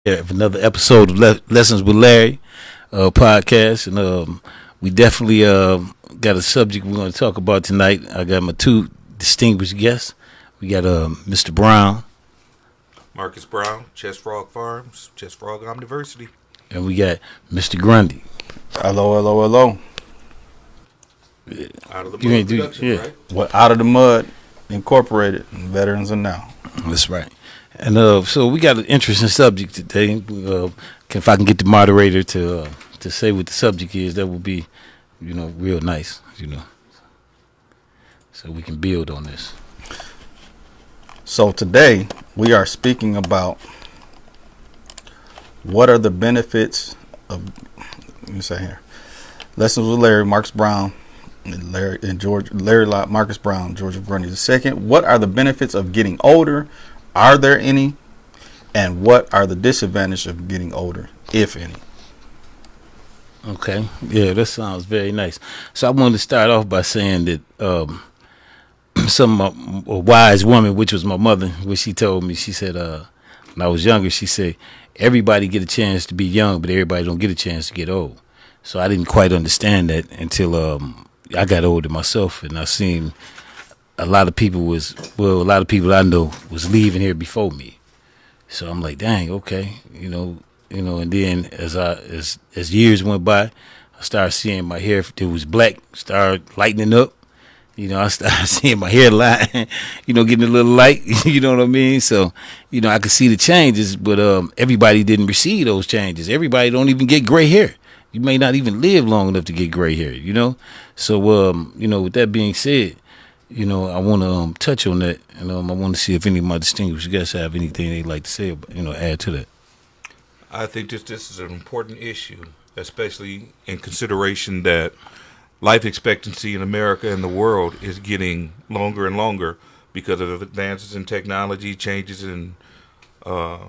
Of another episode of Lessons with Larry podcast, and we definitely got a subject we're going to talk about tonight. I got my two distinguished guests. We got Mr. Brown, Marcus Brown, Chest Frog Farms, Chest Frog Omniversity, and we got Mr. Grundy. Hello. Out of the Mud Productions, right? What Out of the Mud Incorporated, Veterans of Now. That's right. And so we got an interesting subject today. If I can get the moderator to say what the subject is, that would be, real nice, so we can build on this. So today we are speaking about what are the benefits of, let me say here, Lessons with Larry, Marcus Brown, Marcus Brown, George Grundy II. What are the benefits of getting older? Are there any? And what are the disadvantages of getting older, if any? Okay. Yeah, that sounds very nice. So I wanted to start off by saying that a wise woman, which was my mother, what she told me, she said, when I was younger, she said, everybody get a chance to be young, but everybody don't get a chance to get old. So I didn't quite understand that until I got older myself, and I seen a lot of people I know was leaving here before me. So I'm like, dang, okay, and then as years went by, I started seeing my hair that was black start lightening up. I started seeing my hairline, getting a little light, you know what I mean? So, I could see the changes, but everybody didn't receive those changes. Everybody don't even get gray hair. You may not even live long enough to get gray hair, So, with that being said, I want to touch on that, and I want to see if any of my distinguished guests have anything they'd like to say, add to that. I think this is an important issue, especially in consideration that life expectancy in America and the world is getting longer and longer because of advances in technology, changes in the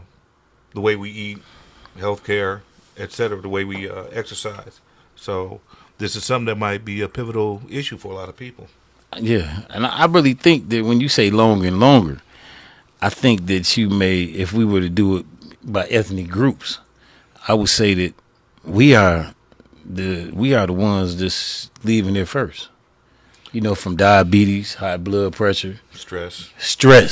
way we eat, healthcare, etc., the way we exercise. So this is something that might be a pivotal issue for a lot of people. Yeah, and I really think that when you say longer and longer, I think that you may, if we were to do it by ethnic groups, I would say that we are the ones that's leaving there first. From diabetes, high blood pressure, stress. I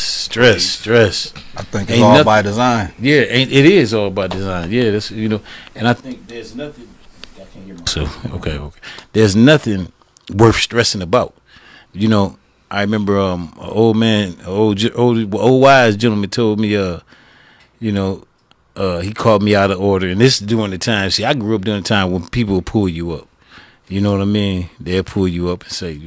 think it's all by design. Yeah, it is all by design. Yeah, that's and I think there's nothing. I can't hear myself. Okay. There's nothing worth stressing about. I remember an old wise gentleman told me, he called me out of order, and this is during the time. See, I grew up during the time when people would pull you up. You know what I mean? They'll pull you up and say,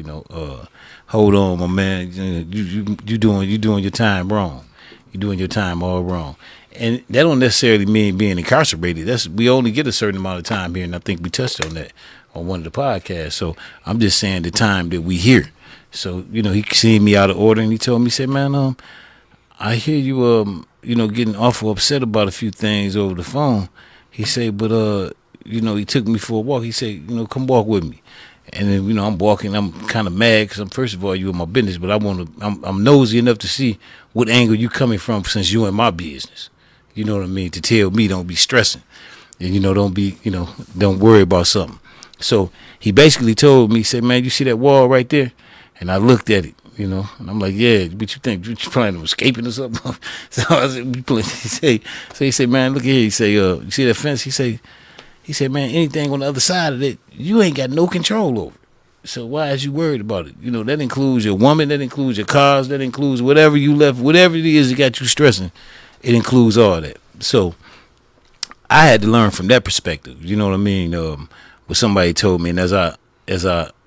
hold on, my man, you doing your time wrong. You're doing your time all wrong. And that don't necessarily mean being incarcerated. We only get a certain amount of time here, and I think we touched on that on one of the podcasts. So I'm just saying the time that we here. So, he seen me out of order, and he told me, he said, man, I hear you, getting awful upset about a few things over the phone. He said, but, he took me for a walk. He said, come walk with me. And then, I'm walking. I'm kind of mad because first of all, you in my business, but I'm nosy enough to see what angle you coming from since you in my business. You know what I mean? To tell me don't be stressing and, don't worry about something. So he basically told me, he said, man, you see that wall right there? And I looked at it, and I'm like, yeah, but you think you planning on escaping or something? So I said, he said, man, look here. He said, you see that fence? He said, man, anything on the other side of it, you ain't got no control over it. So why is you worried about it? That includes your woman, that includes your cars, that includes whatever you left, whatever it is that got you stressing. It includes all that. So I had to learn from that perspective. You know what I mean? What somebody told me, and as I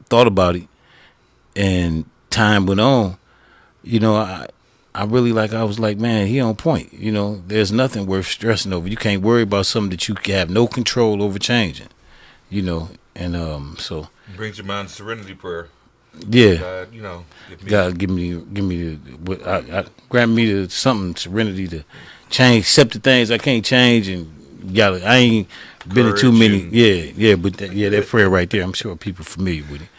thought about it, and time went on, I really I was like, man, he on point. There's nothing worth stressing over. You can't worry about something that you have no control over changing. And so brings your mind to serenity prayer. Yeah, God, give me grant me the something serenity to change, accept the things I can't change, and I ain't been in too many. But that prayer right there, I'm sure people are familiar with it.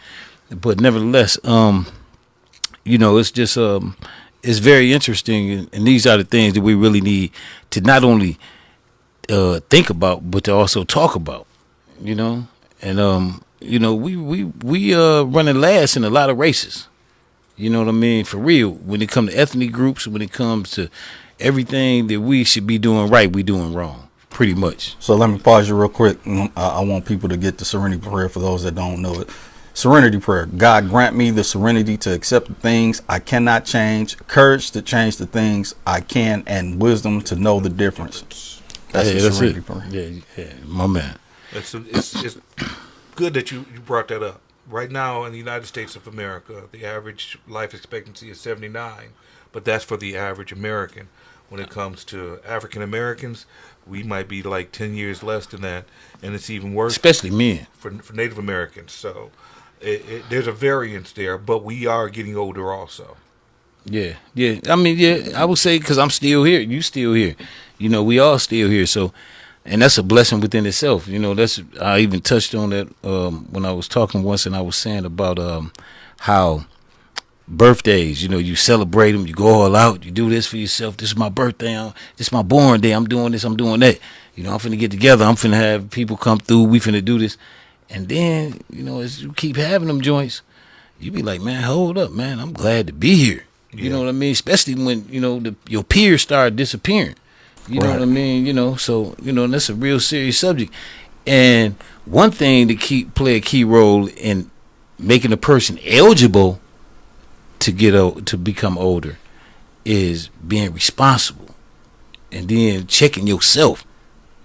But nevertheless, it's just it's very interesting, and these are the things that we really need to not only think about, but to also talk about. You know, and we running last in a lot of races. You know what I mean? For real. When it comes to ethnic groups, when it comes to everything that we should be doing right, we doing wrong. Pretty much. So let me pause you real quick. I want people to get the serenity prayer for those that don't know it. Serenity prayer. God, grant me the serenity to accept the things I cannot change, courage to change the things I can, and wisdom to know the difference. That's the serenity prayer. Yeah, my man. It's good that you brought that up. Right now in the United States of America, the average life expectancy is 79, but that's for the average American. When it comes to African Americans, we might be like 10 years less than that, and it's even worse. Especially men. For Native Americans. So there's a variance there, but we are getting older also. Yeah. I mean, yeah, I would say because I'm still here. You still here. You know, we all still here. So, and that's a blessing within itself. You know, I even touched on that when I was talking once, and I was saying about how birthdays, you know, you celebrate them, you go all out, you do this for yourself. This is my birthday. This is my born day. I'm doing this. I'm doing that. You know, I'm finna get together. I'm finna have people come through. We finna do this. And then, you know, as you keep having them joints, you be like, man, hold up, man. I'm glad to be here. You know what I mean? Especially when, you know, your peers start disappearing. You know what I mean? You know, so, you know, that's a real serious subject. And one thing to play a key role in making a person eligible to become older is being responsible and then checking yourself.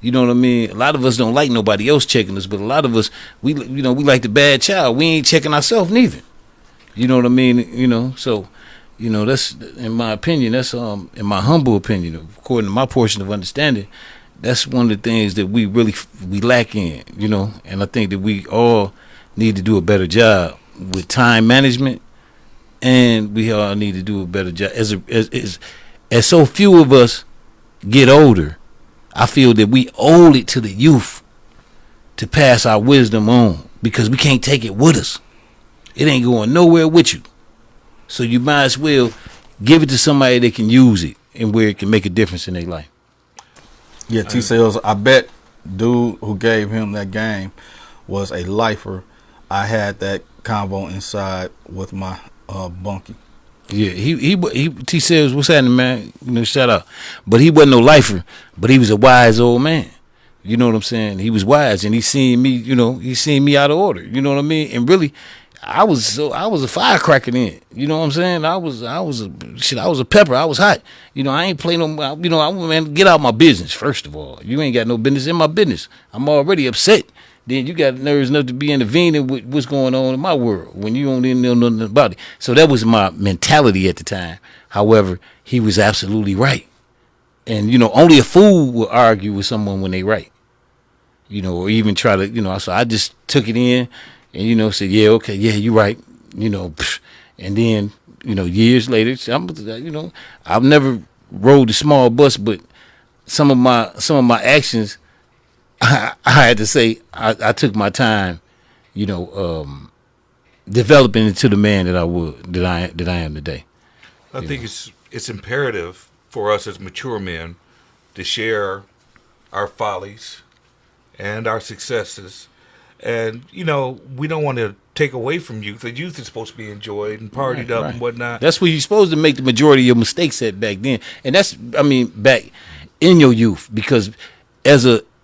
You know what I mean? A lot of us don't like nobody else checking us, but a lot of us, we like the bad child. We ain't checking ourselves neither. You know what I mean? You know, so, you know, that's, in my opinion, that's in my humble opinion, according to my portion of understanding, that's one of the things that we lack in, you know, and I think that we all need to do a better job with time management, and we all need to do a better job. As so few of us get older, I feel that we owe it to the youth to pass our wisdom on, because we can't take it with us. It ain't going nowhere with you. So you might as well give it to somebody that can use it and where it can make a difference in their life. Yeah, T-Sales, I bet dude who gave him that game was a lifer. I had that convo inside with my bunkie. Yeah, he T-Sales, what's happening, man? You know, shout out. But he wasn't no lifer, but he was a wise old man. You know what I'm saying? He was wise, and he seen me, you know, out of order. You know what I mean? And really, I was a firecracker then. You know what I'm saying? I was a pepper. I was hot. You know, I ain't play no, you know, man, get out my business, first of all. You ain't got no business in my business. I'm already upset. Then you got nerves enough to be intervening with what's going on in my world when you don't even know nothing about it. So that was my mentality at the time. However, he was absolutely right. And, you know, only a fool will argue with someone when they right. You know, or even try to, you know, so I just took it in and, you know, said, yeah, okay, yeah, you're right. You know, and then, you know, years later, you know, I've never rode the small bus, but some of my actions, I had to say I took my time, you know, developing into the man that I am today. I think it's imperative for us as mature men to share our follies and our successes, and you know, we don't want to take away from youth. The youth is supposed to be enjoyed and partied up and whatnot. That's where you're supposed to make the majority of your mistakes at back then, and that's, I mean, back in your youth, because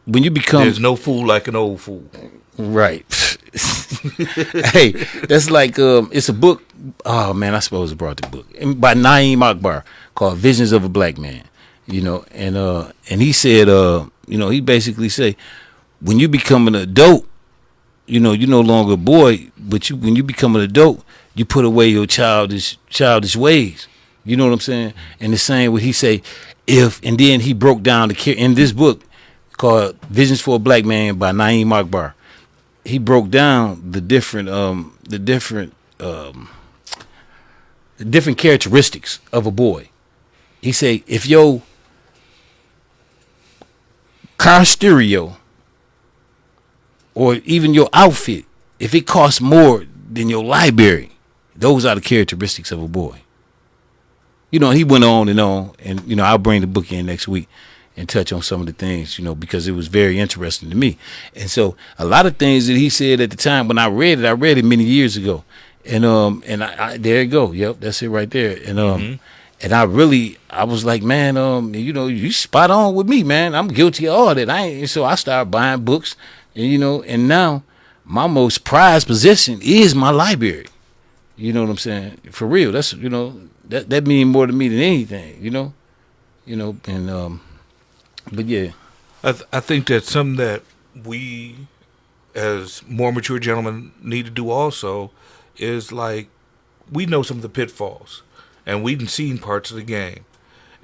when you become, there's no fool like an old fool. Right. Hey, that's like it's a book. Oh man, I suppose I brought the book by Naeem Akbar called "Visions of a Black Man." You know, and he said, you know, he basically say, when you become an adult, you know, you're no longer a boy, but when you become an adult, you put away your childish ways. You know what I'm saying? And the same what he say, and then he broke down in this book called Visions for a Black Man by Naeem Akbar. He broke down the different characteristics of a boy. He say, if your car stereo or even your outfit, if it costs more than your library, those are the characteristics of a boy. You know, he went on, and you know, I'll bring the book in next week. and touch on some of the things, because it was very interesting to me. And so a lot of things that he said at the time when I read it many years ago. And I there you go. Yep, that's it right there. And and I was like, man, you spot on with me, man. I'm guilty of all that. So I started buying books, and now my most prized possession is my library. You know what I'm saying? For real. That's that means more to me than anything, and but yeah. I think that's something that we, as more mature gentlemen, need to do also is like, we know some of the pitfalls, and we've seen parts of the game.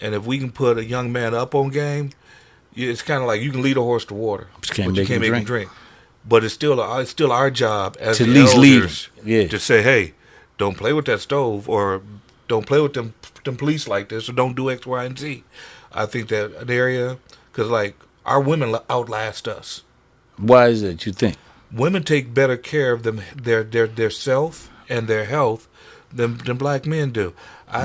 And if we can put a young man up on game, it's kind of like you can lead a horse to water, but you can't make him drink. But it's still our job as to the at least elders lead to say, hey, don't play with that stove, or don't play with them police like this, or don't do X, Y, and Z. I think that an area, because like our women outlast us. Why is that, you think? Women take better care of their self and their health than black men do.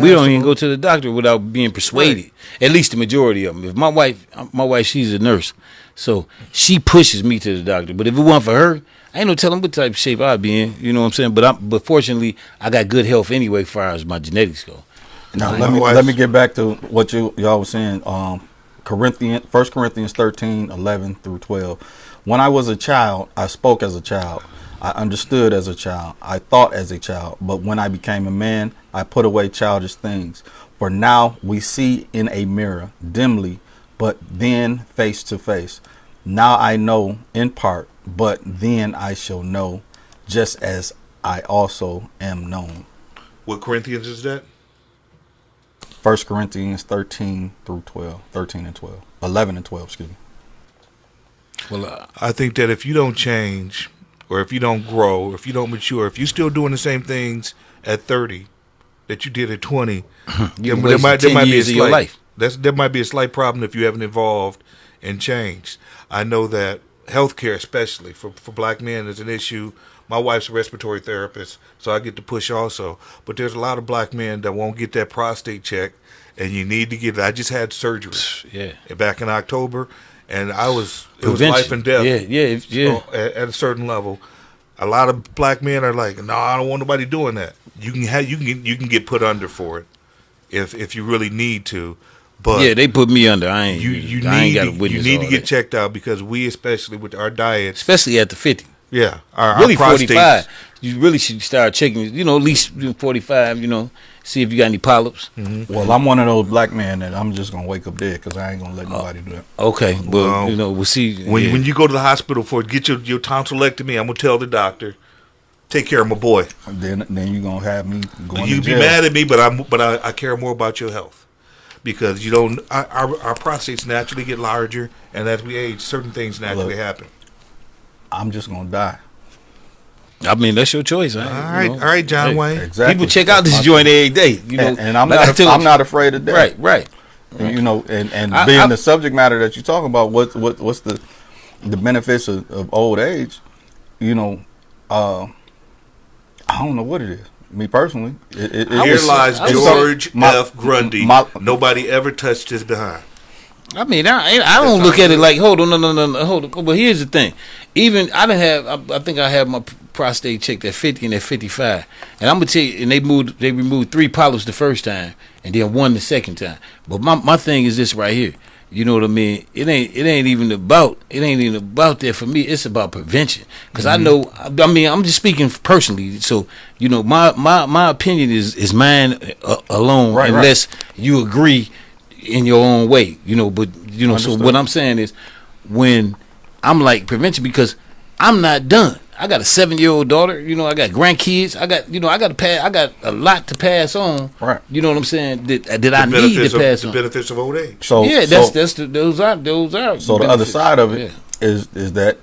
We don't even go to the doctor without being persuaded. Right. At least the majority of them. If my wife, she's a nurse, so she pushes me to the doctor. But if it wasn't for her, I ain't no telling what type of shape I'd be in. You know what I'm saying? But fortunately, I got good health anyway, as far as my genetics go. Now let me get back to what y'all was saying. 1 Corinthians 13, 11 through 12. When I was a child, I spoke as a child. I understood as a child. I thought as a child. But when I became a man, I put away childish things. For now we see in a mirror dimly, but then face to face. Now I know in part, but then I shall know, just as I also am known. What Corinthians is that? 1 Corinthians 13 through 12. 13 and 12. 11 and 12, excuse me. Well, I think that if you don't change, or if you don't grow, if you don't mature, if you're still doing the same things at 30 that you did at 20, there might be a slight, there might be a slight problem if you haven't evolved and changed. I know that healthcare, especially for black men, is an issue. My wife's a respiratory therapist, so I get to push also. But there's a lot of black men that won't get that prostate check, and you need to get it. I just had surgery back in October, and it was life and death. Yeah. So at a certain level, a lot of black men are like, no, I don't want nobody doing that. You can get put under for it if you really need to. But yeah, they put me under. I ain't got to witness. You need to get checked out, because we, especially with our diet, especially at the 50. Yeah, really our 45. You really should start checking. At least 45. See if you got any polyps. Mm-hmm. Well, I'm one of those black men that I'm just gonna wake up dead, because I ain't gonna let nobody do that. Okay, but we'll see. When you go to the hospital get your tonsillectomy, I'm gonna tell the doctor, take care of my boy. Then you gonna have me going. You be mad at me, but I care more about your health. Because our prostates naturally get larger, and as we age, certain things naturally happen. I'm just gonna die. I mean, that's your choice. All right, John Wayne. Exactly. People check out this joint every day. And I'm not afraid of that. Right. And, being the subject matter that you're talking about, what's the benefits of old age? I don't know what it is. Me personally, here lies George F. Grundy. Nobody ever touched his behind. I mean, I don't look at it like, hold on, no, hold on. But here's the thing. Even I think I have my prostate checked at 50 and at 55. And I'm gonna tell you, and they removed 3 polyps the first time, and then 1 the second time. But my thing is this right here. You know what I mean? It ain't even about that for me. It's about prevention. Because I know. I mean, I'm just speaking personally. So my opinion is mine alone, unless you agree in your own way. But so what I'm saying is, when I'm like prevention, because I'm not done. I got a 7-year-old daughter. I got grandkids. I got a lot to pass on. Right. You know what I'm saying? That I need to pass on. The benefits of old age. So those are. So the other side of it is that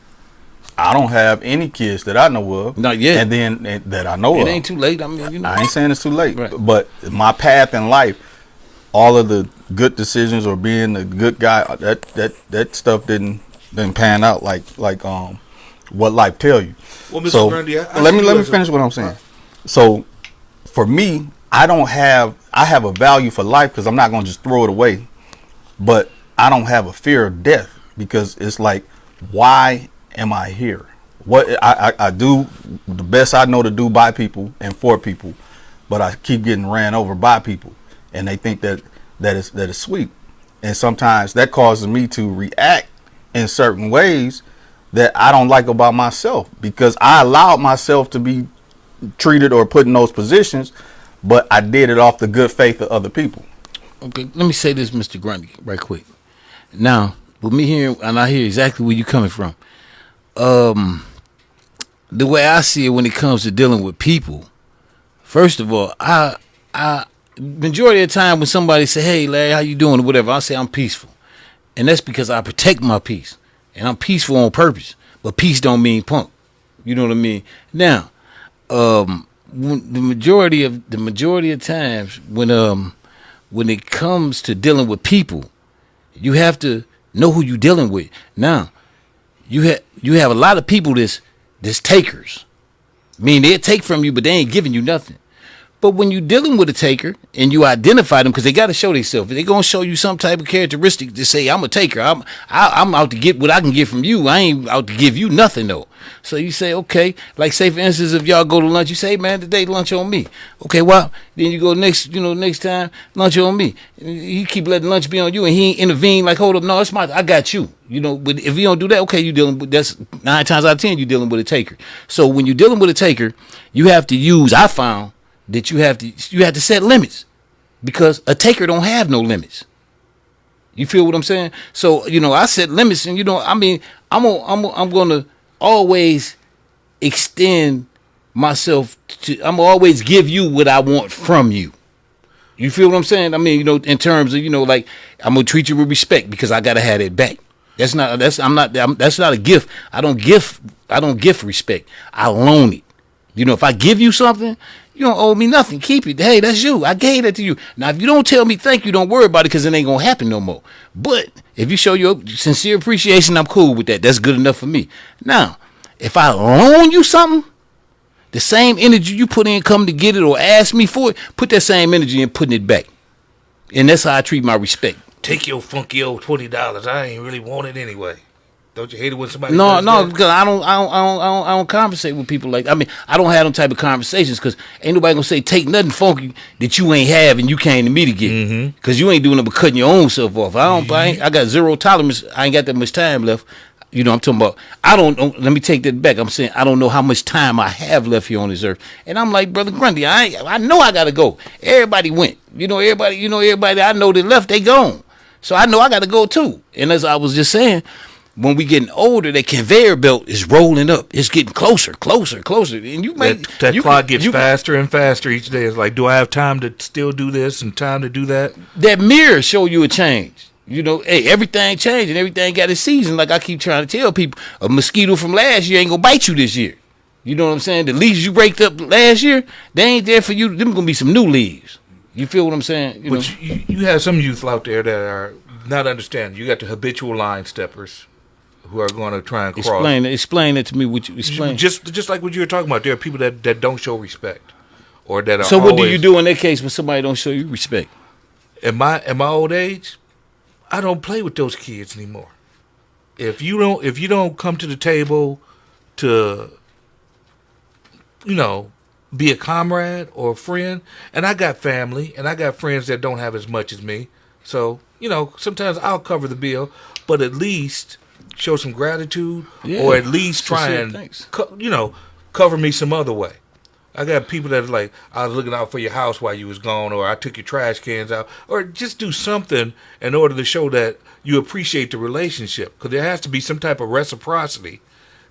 I don't have any kids that I know of. Not yet. And then that I know of. It ain't too late. I mean, I ain't saying it's too late. Right. But my path in life, all of the good decisions or being a good guy, that stuff didn't pan out like what life tell you. Well, Mr. So Grundy, let me finish what I'm saying. So for me, I have a value for life, because I'm not going to just throw it away. But I don't have a fear of death because it's like, why am I here? What I do the best I know to do by people and for people, but I keep getting ran over by people, and they think that is sweet, and sometimes that causes me to react in certain ways that I don't like about myself because I allowed myself to be treated or put in those positions, but I did it off the good faith of other people. Okay, let me say this, Mr. Grundy, right quick. Now, with me here, and I hear exactly where you're coming from. The way I see it when it comes to dealing with people, first of all, I majority of the time when somebody say, "Hey, Larry, how you doing?" or whatever, I say I'm peaceful, and that's because I protect my peace, and I'm peaceful on purpose. But peace don't mean punk. You know what I mean? Now, when the majority of times when it comes to dealing with people, you have to know who you're dealing with. Now, you have a lot of people that's takers. I mean, they'll take from you, but they ain't giving you nothing. But when you're dealing with a taker and you identify them, because they got to show themselves, they're going to show you some type of characteristic to say, I'm a taker. I'm out to get what I can get from you. I ain't out to give you nothing, though. So you say, okay, like say, for instance, if y'all go to lunch, you say, man, today lunch on me. Okay, well, then you go next time, lunch on me. You keep letting lunch be on you, and he ain't intervene like, hold up, no, it's I got you. But if you don't do that, okay, you dealing with, that's 9 times out of 10, you're dealing with a taker. So when you're dealing with a taker, you have to use, I found, that you have to set limits, because a taker don't have no limits. You feel what I'm saying? So I set limits, and I mean I'm gonna always extend myself to. I'm gonna always give you what I want from you. You feel what I'm saying? I mean in terms of like I'm gonna treat you with respect because I gotta have it back. That's not a gift. I don't gift respect. I loan it. If I give you something, you don't owe me nothing. Keep it. Hey, that's you. I gave that to you. Now, if you don't tell me thank you, don't worry about it, because it ain't going to happen no more. But if you show your sincere appreciation, I'm cool with that. That's good enough for me. Now, if I loan you something, the same energy you put in coming to get it or ask me for it, put that same energy in putting it back. And that's how I treat my respect. Take your funky old $20. I ain't really want it anyway. Don't you hate it when somebody? No, because I don't conversate with people like. I mean, I don't have them type of conversations because ain't nobody gonna say take nothing funky that you ain't have and you came to me to get. Because you ain't doing nothing but cutting your own self off. I got zero tolerance. I ain't got that much time left. I'm talking about. Let me take that back. I'm saying I don't know how much time I have left here on this earth. And I'm like, Brother Grundy, I know I gotta go. Everybody went. Everybody I know that left, they gone. So I know I gotta go too. And as I was just saying, when we getting older, that conveyor belt is rolling up. It's getting closer. And that clock gets faster and faster each day. It's like, do I have time to still do this and time to do that? That mirror show you a change. Hey, everything changed and everything got its season. Like I keep trying to tell people, a mosquito from last year ain't gonna bite you this year. You know what I'm saying? The leaves you raked up last year, they ain't there for you. Them gonna be some new leaves. You feel what I'm saying? But you have some youth out there that are not understanding. You got the habitual line steppers who are going to try and cross. Explain it to me. What you explain? Just like what you were talking about. There are people that don't show respect, or that are. So what do you do in that case when somebody don't show you respect? In my old age, I don't play with those kids anymore. If you don't come to the table to, be a comrade or a friend, and I got family and I got friends that don't have as much as me, so sometimes I'll cover the bill, but at least show some gratitude, or at least try and cover me some other way. I got people that are like, I was looking out for your house while you was gone, or I took your trash cans out, or just do something in order to show that you appreciate the relationship, because there has to be some type of reciprocity,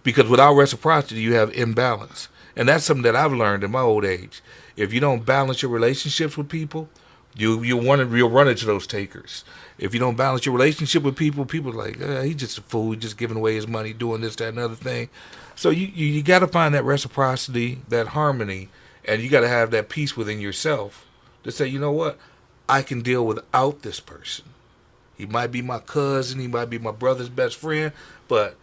because without reciprocity you have imbalance, and that's something that I've learned in my old age. If you don't balance your relationships with people, you'll run into those takers. If you don't balance your relationship with people are like, he's just a fool, he's just giving away his money, doing this, that, and other thing. So you got to find that reciprocity, that harmony, and you got to have that peace within yourself to say, you know what, I can deal without this person. He might be my cousin, he might be my brother's best friend, but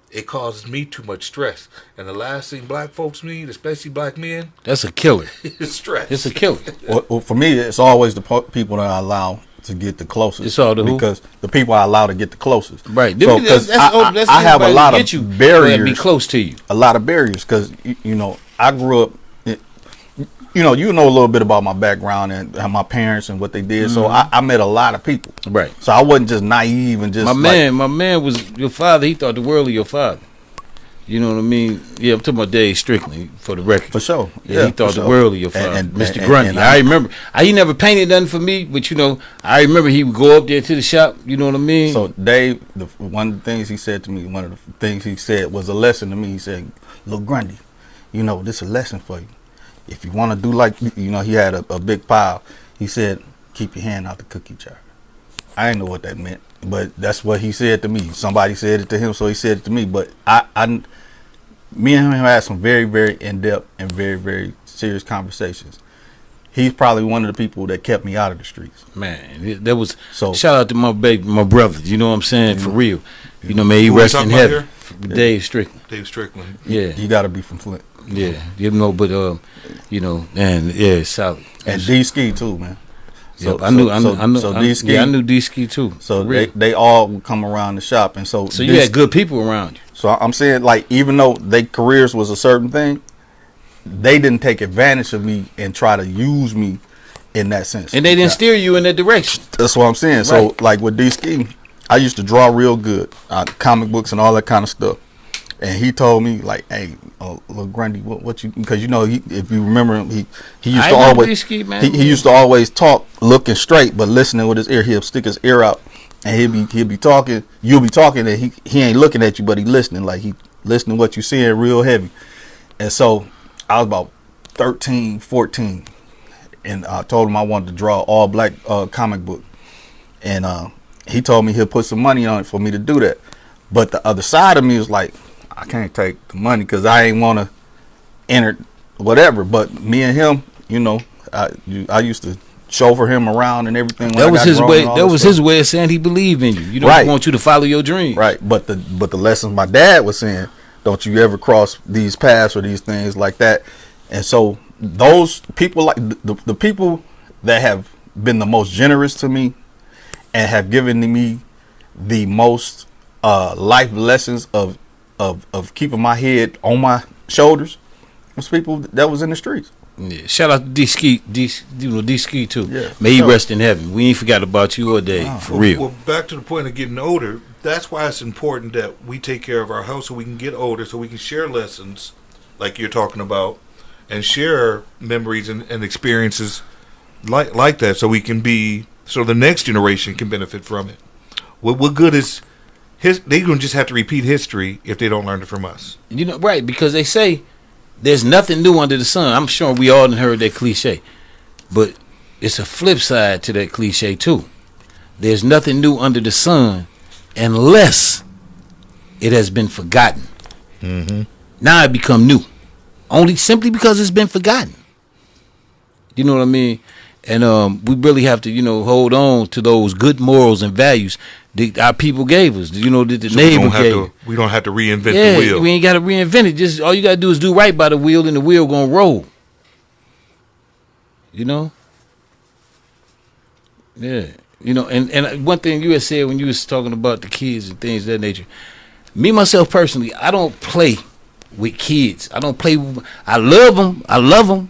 it causes me too much stress. And the last thing black folks need, especially black men, that's a killer. is stress. It's a killer. Well, for me, it's always the people that I allow to get the closest. It's all the who? Because the people I allow to get the closest. Right. So, That's I have a lot of barriers. Be close to you. A lot of barriers because you know I grew up. You know a little bit about my background and my parents and what they did. So I met a lot of people. Right. So I wasn't just naive and just my man was your father. He thought the world of your father. You know what I mean? Yeah, I'm talking about Dave Strickland for the record. For sure. Yeah, he thought the world of your father, and Mr. Grundy. I remember. He never painted nothing for me, but you know, I remember he would go up there to the shop. You know what I mean? So Dave, one of the things he said to me, one of the things he said was a lesson to me. He said, "Look, Grundy, you know this is a lesson for you. If you want to do like you know, he had a big pile. He said, keep your hand out the cookie jar." I didn't know what that meant, but that's what he said to me. Somebody said it to him, so he said it to me. But me and him had some very, very in-depth and very, very serious conversations. He's probably one of the people that kept me out of the streets. Man, that was shout out to my brothers. You know what I'm saying? For real. You know, may he rest in heaven. Dave Strickland. Dave Strickland. Yeah. You got to be from Flint. Yeah. You know, but you know, and yeah, solid. And D-Ski too, man. So I knew D-Ski too. So they all would come around the shop, and so you had good people around you. So I'm saying, like, even though their careers was a certain thing, they didn't take advantage of me and try to use me in that sense. And they didn't steer you in that direction. That's what I'm saying. Right. So like with D-Ski, I used to draw real good, comic books and all that kind of stuff. And he told me, like, hey, little Grundy, what you, because you know, if you remember him, he used to always he used to always talk looking straight, but listening with his ear. He'll stick his ear out, and he'll be talking. You'll be talking, and he ain't looking at you, but he listening, like he listening what you saying real heavy. And so I was about 13, 14, and I told him I wanted to draw all black comic book, and he told me he'll put some money on it for me to do that. But the other side of me was like, I can't take the money because I ain't want to enter whatever. But me and him, you know, I used to chauffeur him around and everything. That was his way. That was his way of saying he believed in you. You know, he want you to follow your dream. Right. But the lessons my dad was saying, don't you ever cross these paths or these things like that. And so those people, like the people that have been the most generous to me and have given me the most life lessons of keeping my head on my shoulders was people that was in the streets. Yeah. Shout out to D-Ski too. Yeah, may he rest in heaven. We ain't forgot about you or Dave, for real. Well, back to the point of getting older, that's why it's important that we take care of our house so we can get older, so we can share lessons like you're talking about and share memories and experiences like that, so we can be, so the next generation can benefit from it. What good is they're going to just have to repeat history if they don't learn it from us. You know, right, because they say there's nothing new under the sun. I'm sure we all heard that cliche. But it's a flip side to that cliche, too. There's nothing new under the sun unless it has been forgotten. Mm-hmm. Now it become new. Only simply because it's been forgotten. You know what I mean? And we really have to, you know, hold on to those good morals and values that our people gave us. You know, that the neighbor gave. We don't have to reinvent the wheel. We ain't got to reinvent it. Just all you got to do is do right by the wheel, and the wheel gonna roll. You know. Yeah. You know, and one thing you had said when you was talking about the kids and things of that nature. Me myself personally, I don't play with kids. I don't play. I love them,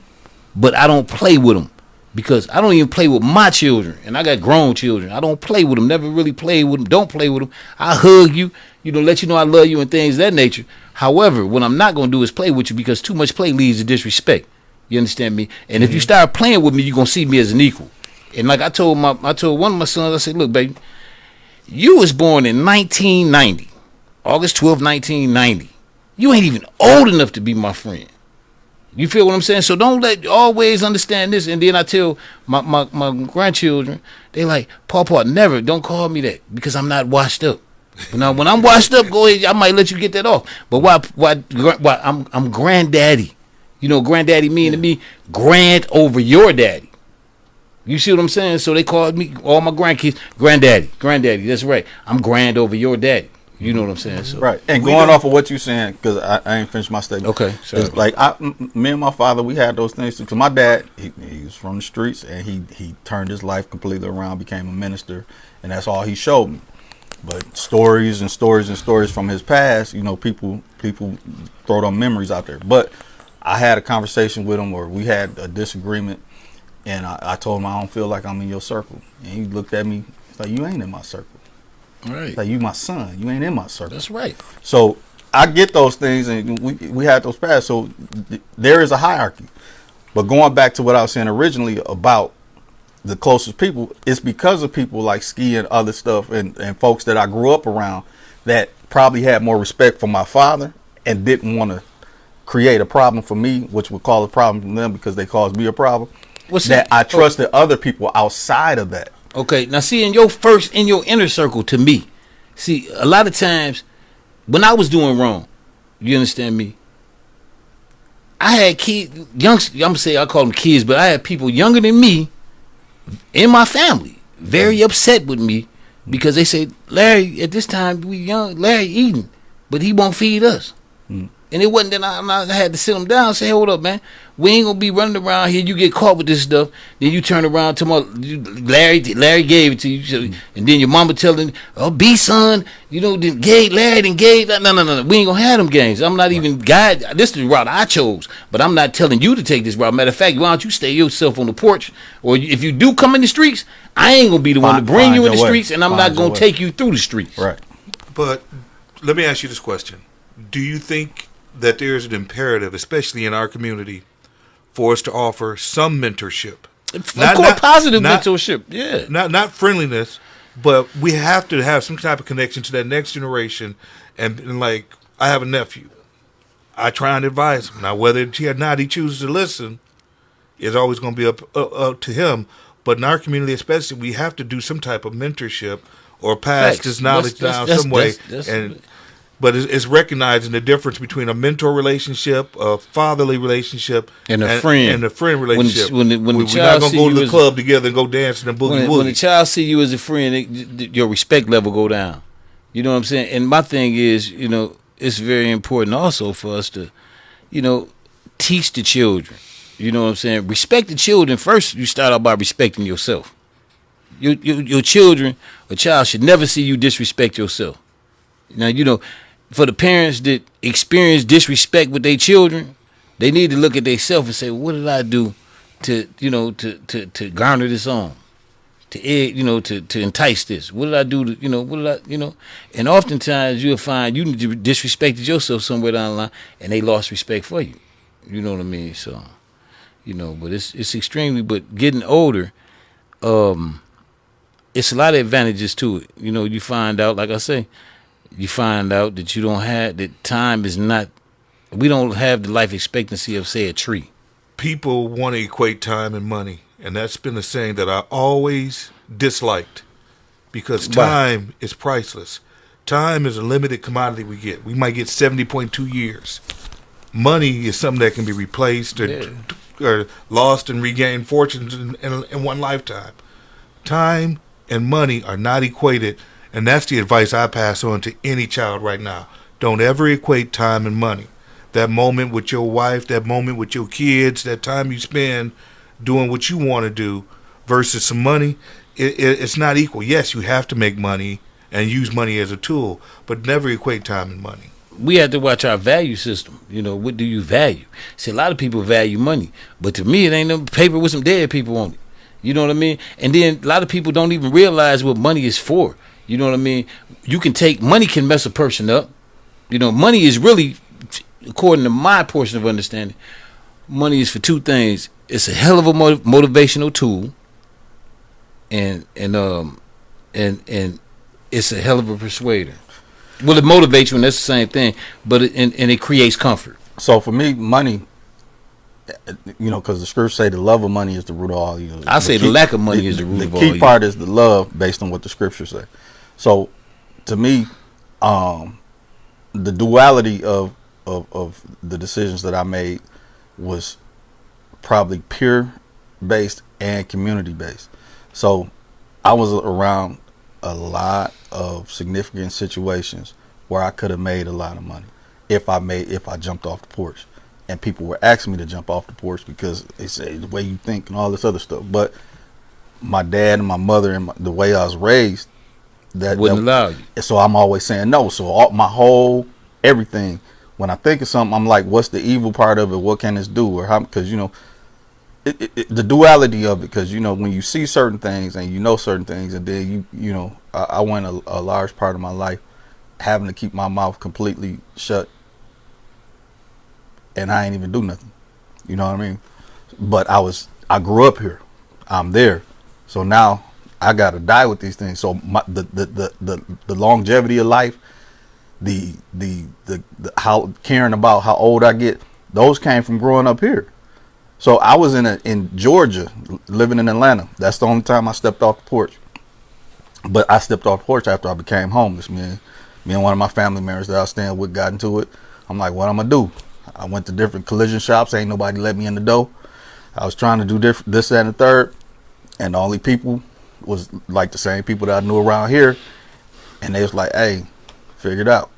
but I don't play with them. Because I don't even play with my children, and I got grown children. I don't play with them, never really play with them, don't play with them. I hug you, you know, let you know I love you and things of that nature. However, what I'm not going to do is play with you because too much play leads to disrespect. You understand me? And if you start playing with me, you're going to see me as an equal. And like I told one of my sons, I said, look, baby, you was born in 1990, August 12, 1990. You ain't even old enough to be my friend. You feel what I'm saying? So don't always understand this. And then I tell my grandchildren, they like, Papa, never, don't call me that because I'm not washed up. Now, when I'm washed up, go ahead, I might let you get that off. But why I'm granddaddy. You know, granddaddy mean to me, grand over your daddy. You see what I'm saying? So they call me, all my grandkids, granddaddy. That's right. I'm grand over your daddy. You know what I'm saying? So Right. And We going don't- off of what you're saying, because I ain't finished my statement. Okay, sorry. It's like me and my father, we had those things too. Because my dad, he was from the streets, and he turned his life completely around, became a minister, and that's all he showed me. But stories and stories and stories from his past, you know, people throw them memories out there. But I had a conversation with him, or we had a disagreement, and I told him I don't feel like I'm in your circle. And he looked at me, he's like, you ain't in my circle. right. Like, you my son, you ain't in my circle. That's right. So I get those things, and we had those past. So there is a hierarchy. But going back to what I was saying originally about the closest people, it's because of people like Ski and other stuff, and folks that I grew up around that probably had more respect for my father and didn't want to create a problem for me, which would cause a problem for them because they caused me a problem. What's That that? I trusted other people outside of that. Okay, now see, in your inner circle, to me, see, a lot of times when I was doing wrong, you understand me, I had kids, I'm gonna say I call them kids, but I had people younger than me in my family very upset with me because they said, Larry, at this time we young, Larry eating, but he won't feed us. And it wasn't that I had to sit him down and say, hold up, man. We ain't going to be running around here. You get caught with this stuff. Then you turn around to Larry gave it to you. And then your mama telling, oh, B, son, you know, then Larry gave. No. We ain't going to have them games. I'm not even guide. This is the route I chose. But I'm not telling you to take this route. Matter of fact, why don't you stay yourself on the porch? Or if you do come in the streets, I ain't going to be the one to bring you in the streets. And I'm not going to take you through the streets. Right. But let me ask you this question. Do you think that there's an imperative, especially in our community, for us to offer some mentorship? Of course, positive mentorship. Yeah. Not friendliness, but we have to have some type of connection to that next generation. And like, I have a nephew. I try and advise him. Now, whether he or not he chooses to listen is always going to be up to him. But in our community, especially, we have to do some type of mentorship or pass Facts. this knowledge down That's- some way. that's- But it's recognizing the difference between a mentor relationship, a fatherly relationship, And a friend. and a friend relationship. When the We're child not going to see go to you the as- club together and go dancing and boogie when the woogie. child see you as a friend, your respect level go down. You know what I'm saying? And my thing is, you know, it's very important also for us to, you know, teach the children. You know what I'm saying? Respect the children. First, you start out by respecting yourself. Your children, a child should never see you disrespect yourself. Now, you know, for the parents that experience disrespect with their children, they need to look at themselves and say, what did I do to, you know, to garner this on? To entice this? What did I do to, and oftentimes you'll find you disrespected yourself somewhere down the line and they lost respect for you. You know what I mean? So, you know, but it's extremely, but getting older, it's a lot of advantages to it. You know, you find out, like I say, you find out that you don't have, that time is not, we don't have the life expectancy of, say, a tree. People want to equate time and money, and that's been a saying that I always disliked because time is priceless. Time is a limited commodity we get. We might get 70.2 years. Money is something that can be replaced or lost and regained fortunes in one lifetime. Time and money are not equated. And that's the advice I pass on to any child right now. Don't ever equate time and money. That moment with your wife, that moment with your kids, that time you spend doing what you want to do versus some money, it's not equal. Yes, you have to make money and use money as a tool, but never equate time and money. We have to watch our value system. You know, what do you value? See, a lot of people value money, but to me, it ain't no paper with some dead people on it. You know what I mean? And then a lot of people don't even realize what money is for. You know what I mean? Money can mess a person up. You know, money is really, according to my portion of understanding, money is for two things. It's a hell of a motivational tool, and it's a hell of a persuader. Well, it motivates you, and that's the same thing, but it creates comfort. So for me, money, you know, because the scriptures say the love of money is the root of all evil. I say the lack of money is the root of all evil. The key part evil. is the love, based on what the scriptures say. So, to me, the duality of the decisions that I made was probably peer based and community based. So, I was around a lot of significant situations where I could have made a lot of money if I jumped off the porch. And people were asking me to jump off the porch because they say the way you think and all this other stuff. But my dad and my mother and the way I was raised, that Wouldn't allow you. So I'm always saying no. So my whole everything, when I think of something, I'm like, what's the evil part of it? What can this do? Or how? Because the duality of it. Because when you see certain things and certain things, and then I went a large part of my life having to keep my mouth completely shut, and I ain't even do nothing. You know what I mean? But I grew up here. I'm there. So now I gotta die with these things. So the longevity of life, the how caring about how old I get, those came from growing up here. So I was in Georgia, living in Atlanta. That's the only time I stepped off the porch. But I stepped off the porch after I became homeless. Me and one of my family members that I was staying with got into it. I'm like, what I'm gonna do? I went to different collision shops. Ain't nobody let me in the door. I was trying to do this, that, and the third. And the only people was like the same people that I knew around here. And they was like, hey, figure it out.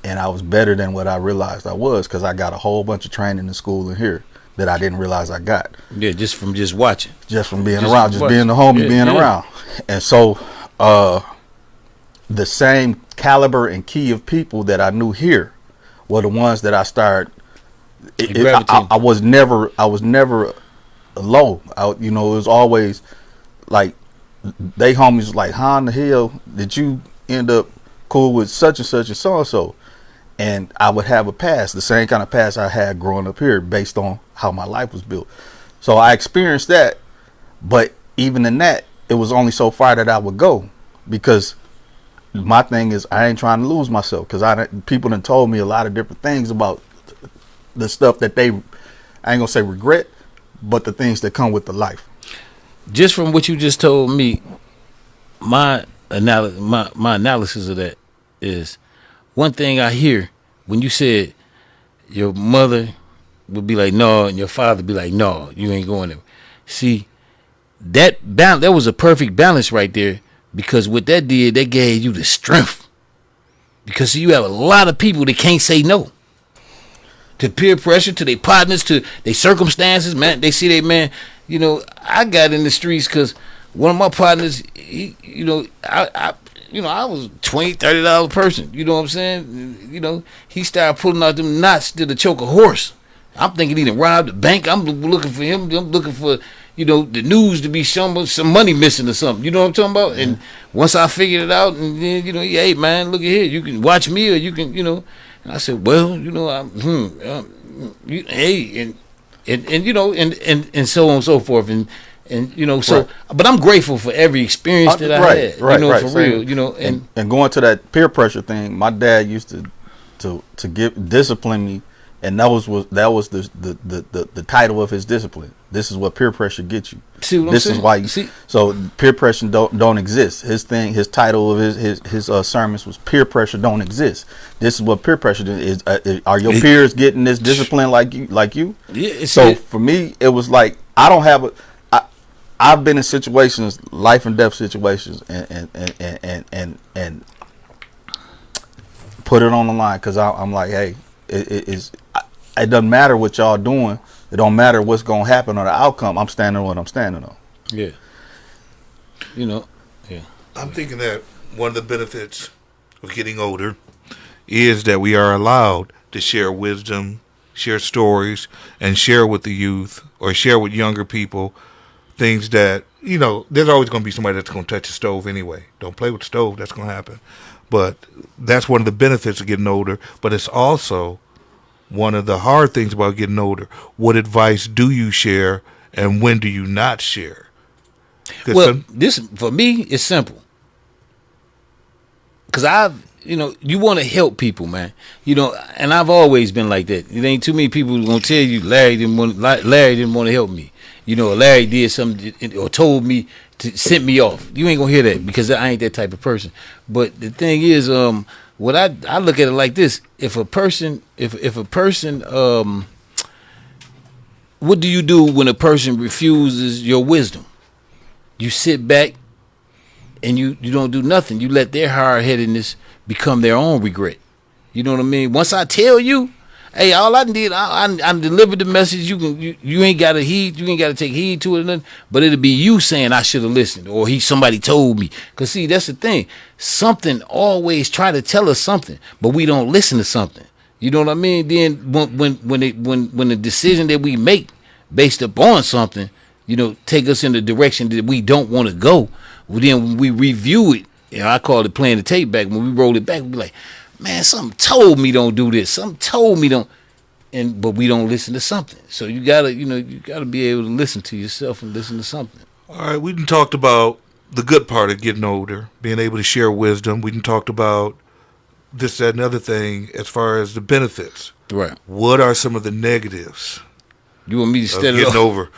And I was better than what I realized I was, because I got a whole bunch of training in school in here that I didn't realize I got. Yeah, just from watching. Just from being around, just being the homie, being around. And so the same caliber and key of people that I knew here were the ones that I started. I was never low. It was always like they homies like, how in the hell did you end up cool with such and such and so and so? And I would have a past, the same kind of past I had growing up here, based on how my life was built. So I experienced that, but even in that, it was only so far that I would go, because my thing is I ain't trying to lose myself, because people done told me a lot of different things about the stuff that I ain't gonna say regret, but the things that come with the life. Just from what you just told me, my analysis of that is, one thing I hear when you said your mother would be like, no, and your father would be like, no, you ain't going there. See, that was a perfect balance right there, because what that did, that gave you the strength. Because you have a lot of people that can't say no to peer pressure, to their partners, to their circumstances, man. They see they, man, I got in the streets because one of my partners, I was $20-$30 person. You know what I'm saying? He started pulling out them knots to choke a horse. I'm thinking he done robbed the bank. I'm looking for him. I'm looking for, the news to be some money missing or something. You know what I'm talking about? And once I figured it out, and then, hey, man, look at here. You can watch me, or you can, And I said, well, hey, and so on and so forth. And so, but I'm grateful for every experience that I had, for real, and going to that peer pressure thing, my dad used to discipline me, and that was the title of his discipline. This is what peer pressure gets you. See what this I'm is saying? why so peer pressure don't exist. His title of his sermons was peer pressure don't exist. This is what peer pressure is. Are your peers getting this discipline like you? Yeah. So for me, it was like, I don't have I've been in situations, life and death situations, and put it on the line, because I'm like, hey, it doesn't matter what y'all doing. It don't matter what's gonna happen or the outcome. I'm standing on what I'm standing on. Yeah. Yeah. I'm thinking that one of the benefits of getting older is that we are allowed to share wisdom, share stories, and share with the youth, or share with younger people things that, there's always going to be somebody that's going to touch the stove anyway. Don't play with the stove. That's going to happen. But that's one of the benefits of getting older. But it's also one of the hard things about getting older. What advice do you share, and when do you not share? Well, this, for me, is simple. Because you want to help people, man. And I've always been like that. It ain't too many people who going to tell you Larry didn't want to help me. Larry did something or told me to send me off. You ain't gonna hear that, because I ain't that type of person. But the thing is, what I look at it like this: if a person, what do you do when a person refuses your wisdom? You sit back and you don't do nothing. You let their hard-headedness become their own regret. You know what I mean? Once I tell you, hey, all I did, I delivered the message. You ain't got to heed. You ain't got to take heed to it. Nothing, but it'll be you saying I should have listened, or somebody told me. Cause see, that's the thing. Something always try to tell us something, but we don't listen to something. You know what I mean? Then when the decision that we make based upon something, take us in the direction that we don't want to go. Well, then when we review it, I call it playing the tape back. When we roll it back, we be like, man, something told me don't do this. Something told me don't, but we don't listen to something. So you gotta be able to listen to yourself and listen to something. All right, we done talked about the good part of getting older, being able to share wisdom. We done talked about this, that, and other thing as far as the benefits. Right. What are some of the negatives? You want me to Of set it getting up? over.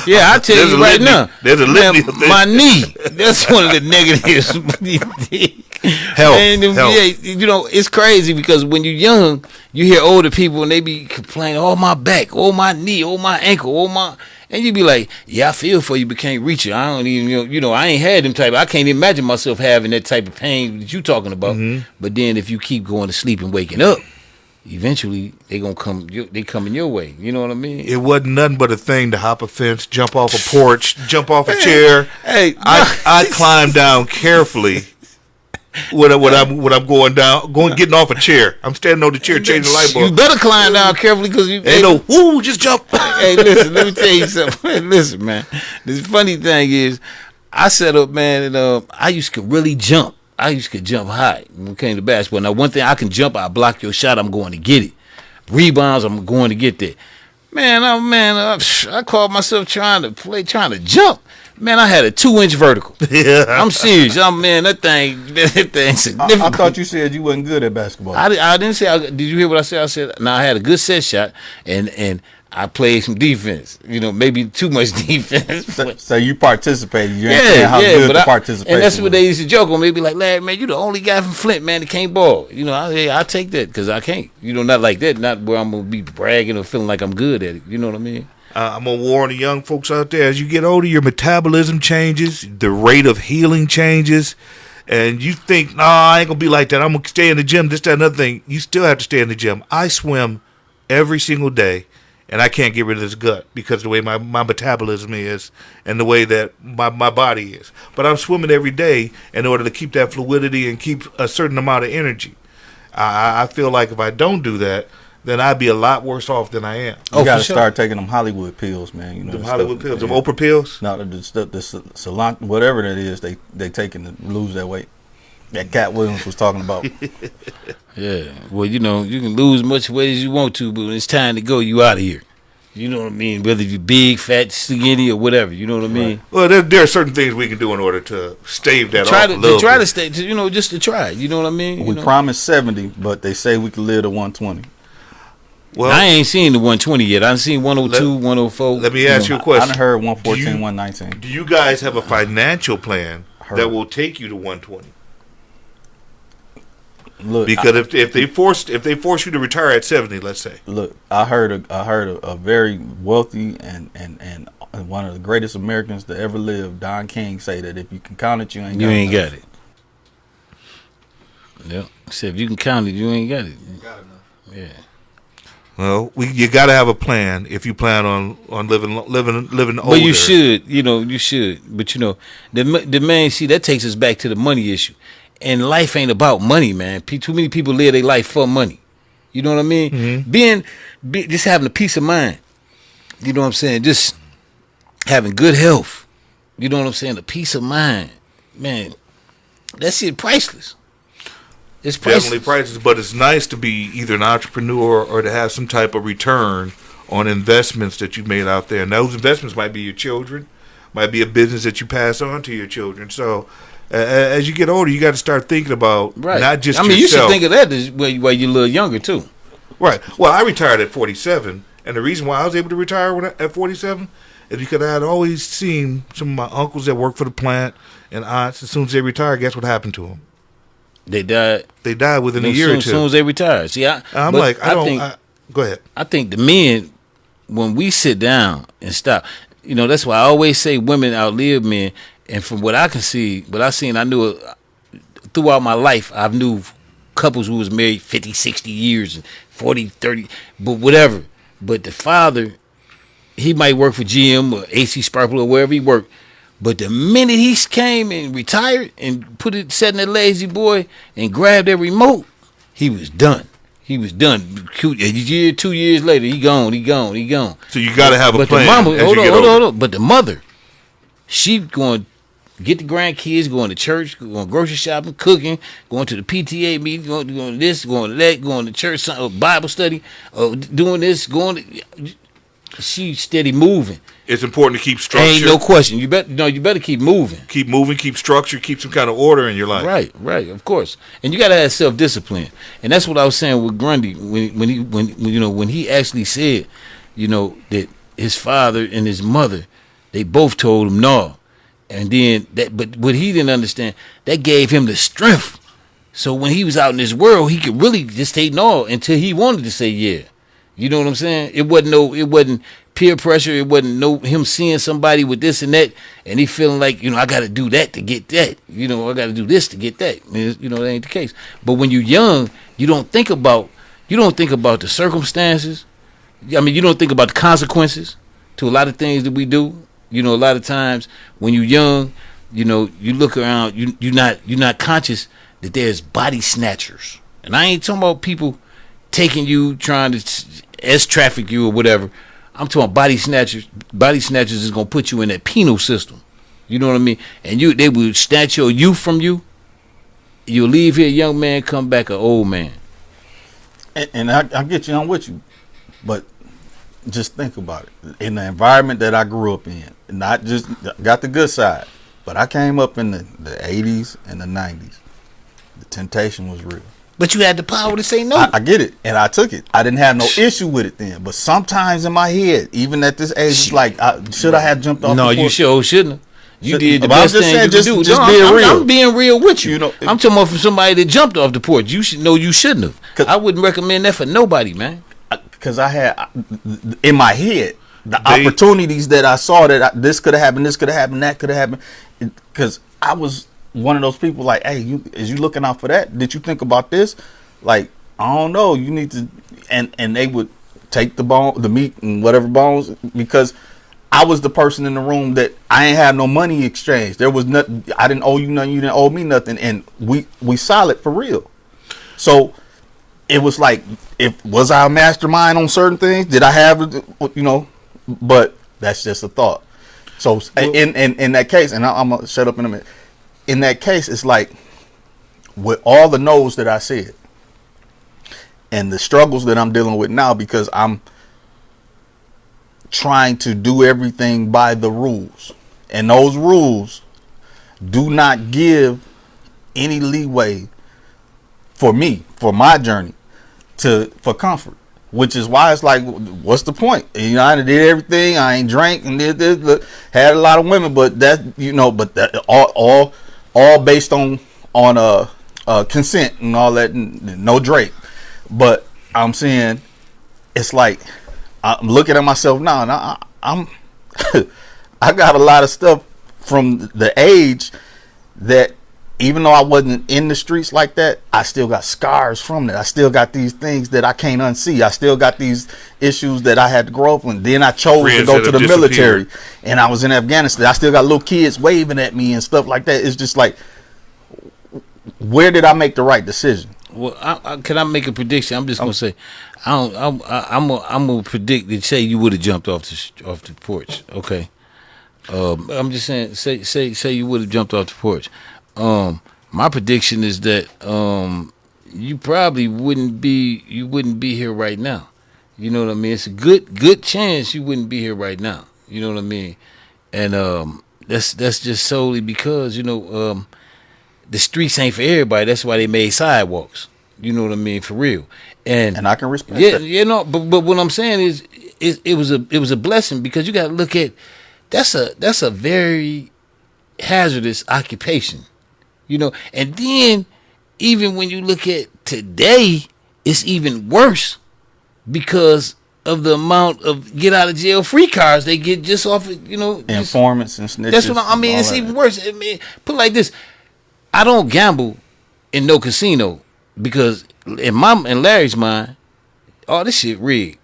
Yeah, I tell you right now. There's a litany of things. My knee. That's one of the negatives. Health. And, Health. Yeah, it's crazy because when you're young, you hear older people and they be complaining, oh, my back, oh, my knee, oh, my ankle, oh, my. And you be like, yeah, I feel for you, but can't reach it. I don't even, I ain't had them type. I can't imagine myself having that type of pain that you talking about. Mm-hmm. But then if you keep going to sleep and waking up, eventually they gonna come. They coming your way. You know what I mean? It wasn't nothing but a thing to hop a fence, jump off a porch, jump off a chair. Hey, I climb down carefully when I'm going down, getting off a chair. I'm standing on the chair, changing the light bulb. You better climb down carefully because you ain't no woo, just jump. Hey, listen, let me tell you something. Listen, man. The funny thing is, I set up, man, and I used to really jump. I used to jump high when it came to basketball. Now, one thing I can jump, I block your shot, I'm going to get it. Rebounds, I'm going to get that. Man, I called myself trying to jump. Man, I had a 2-inch vertical. Yeah. I'm serious. That thing significant. I thought you said you wasn't good at basketball. I didn't say. Did you hear what I said? I said, no, I had a good set shot, and I played some defense. Maybe too much defense. So you participated. You ain't saying how good the participation. And that's what was. they used to joke on me. Be like, Larry, man, you the only guy from Flint, man, that can't ball. I take that because I can't. Not like that. Not where I'm gonna be bragging or feeling like I'm good at it. You know what I mean? I'm gonna warn the young folks out there: as you get older, your metabolism changes, the rate of healing changes, and you think, nah, I ain't gonna be like that. I'm gonna stay in the gym. This, that, another thing. You still have to stay in the gym. I swim every single day. And I can't get rid of this gut because of the way my metabolism is and the way that my body is. But I'm swimming every day in order to keep that fluidity and keep a certain amount of energy. I feel like if I don't do that, then I'd be a lot worse off than I am. You got to start taking them Hollywood pills, man. Them Hollywood pills, them Oprah pills? No, the salon, whatever that is, they taking to lose that weight. That Cat Williams was talking about. Yeah. Well, you can lose as much weight as you want to, but when it's time to go, you out of here. You know what I mean? Whether you're big, fat, skinny, or whatever. You know what I mean? Well, there are certain things we can do in order to stave that off a little try bit. to stay, just to try. You know what I mean? We promised 70, but they say we can live to 120. Well, I ain't seen the 120 yet. I've seen 102, 104. Let me ask you a question. I heard 114, 119. Do you guys have a financial plan that will take you to 120? Look, because if they force you to retire at 70, let's say. Look, I heard a very wealthy and one of the greatest Americans to ever live, Don King, say that if you can count it, you ain't got it. Yep. So if you can count it, you ain't got it. You got enough. Yeah. Well, you got to have a plan if you plan on living older. But you should, you should. But the main that takes us back to the money issue. And life ain't about money, man. Too many people live their life for money. You know what I mean? Mm-hmm. Just having a peace of mind. You know what I'm saying? Just having good health. You know what I'm saying? A peace of mind, man. That shit priceless. It's priceless. Definitely priceless, but it's nice to be either an entrepreneur or to have some type of return on investments that you've made out there. And those investments might be your children, might be a business that you pass on to your children. So as you get older, you got to start thinking about not just yourself. You should think of that while you're a little younger, too. Right. Well, I retired at 47, and the reason why I was able to retire at 47 is because I had always seen some of my uncles that worked for the plant and aunts, as soon as they retired, guess what happened to them? They died. They died within a year or two. As soon as they retired. See, go ahead. I think the men, when we sit down and stop, that's why I always say women outlive men. And from what I can see, I knew throughout my life, I've knew couples who was married 50, 60 years, and 40, 30, but whatever. But the father, he might work for GM or AC Sparkle or wherever he worked. But the minute he came and retired and sat in that lazy boy and grabbed that remote, he was done. He was done. A year, 2 years later, he gone. So you got to have a plan. But the mama, hold on. But the mother, she going to get the grandkids, going to church, going grocery shopping, cooking, going to the PTA meeting, going to this, going to that, going to church, Bible study, doing this, she steady moving. It's important to keep structure. Ain't no question. You better keep moving. Keep moving, keep structure, keep some kind of order in your life. Right, of course. And you gotta have self-discipline. And that's what I was saying with Grundy when he actually said, that his father and his mother, they both told him no. And then but what he didn't understand, that gave him the strength. So when he was out in this world, he could really just say no until he wanted to say yeah. You know what I'm saying? It wasn't peer pressure. It wasn't him seeing somebody with this and that, and he feeling like, I got to do that to get that. I got to do this to get that. That ain't the case. But when you're young, you don't think about the circumstances. I mean, you don't think about the consequences to a lot of things that we do. A lot of times when you're young, you look around, you're not conscious that there's body snatchers, and I ain't talking about people taking you, trying to traffic you or whatever. I'm talking about body snatchers. Body snatchers is gonna put you in that penal system. You know what I mean? And they will snatch your youth from you. You'll leave here a young man, come back an old man. And I get you, I'm with you. But just think about it. In the environment that I grew up in, not just got the good side, but I came up in the 80s and the 90s. The temptation was real. But you had the power to say no. I get it, and I took it. I didn't have no issue with it then. But sometimes in my head, even at this age, it's like, should I have jumped off? No, the porch? You sure shouldn't have. You did the best thing you could do. Just being real. I'm being real with you. I'm talking about from somebody that jumped off the porch. You should know you shouldn't have. I wouldn't recommend that for nobody, man. Because I had in my head the opportunities that I saw that this could have happened, this could have happened, that could have happened. Because I was one of those people like, hey, is you looking out for that? Did you think about this? Like, I don't know. You need to, and they would take the meat and whatever bones, because I was the person in the room that I ain't have no money exchange. There was nothing. I didn't owe you nothing. You didn't owe me nothing, and we solid for real. So it was like, was I a mastermind on certain things? Did I have, But that's just a thought. So in that case, and I'm gonna shut up in a minute. In that case, it's like with all the no's that I said and the struggles that I'm dealing with now, because I'm trying to do everything by the rules, and those rules do not give any leeway for me, for my journey, for comfort. Which is why it's like, what's the point? I did everything. I ain't drank and did this, had a lot of women, but that all based on consent and all that, and no Drake. But I'm saying, it's like, I'm looking at myself now, and I'm I got a lot of stuff from the age that, even though I wasn't in the streets like that, I still got scars from that. I still got these things that I can't unsee. I still got these issues that I had to grow up with. Then I chose to go to the military, and I was in Afghanistan. I still got little kids waving at me and stuff like that. It's just like, where did I make the right decision? Well, can I make a prediction? I'm just gonna say, I'm gonna predict that, say you would have jumped off the porch. Okay, I'm just saying, say you would have jumped off the porch. My prediction is that you probably wouldn't be here right now. You know what I mean? It's a good chance you wouldn't be here right now. You know what I mean? And that's just solely because the streets ain't for everybody. That's why they made sidewalks. You know what I mean? For real. And I can respect that. But what I'm saying is, it was a blessing, because you got to look at, that's a very hazardous occupation. And then even when you look at today, it's even worse because of the amount of get out of jail free cards they get just off of, informants and snitches. That's what I mean. It's even worse. I mean, put it like this: I don't gamble in no casino because in Larry's mind, oh, this shit rigged.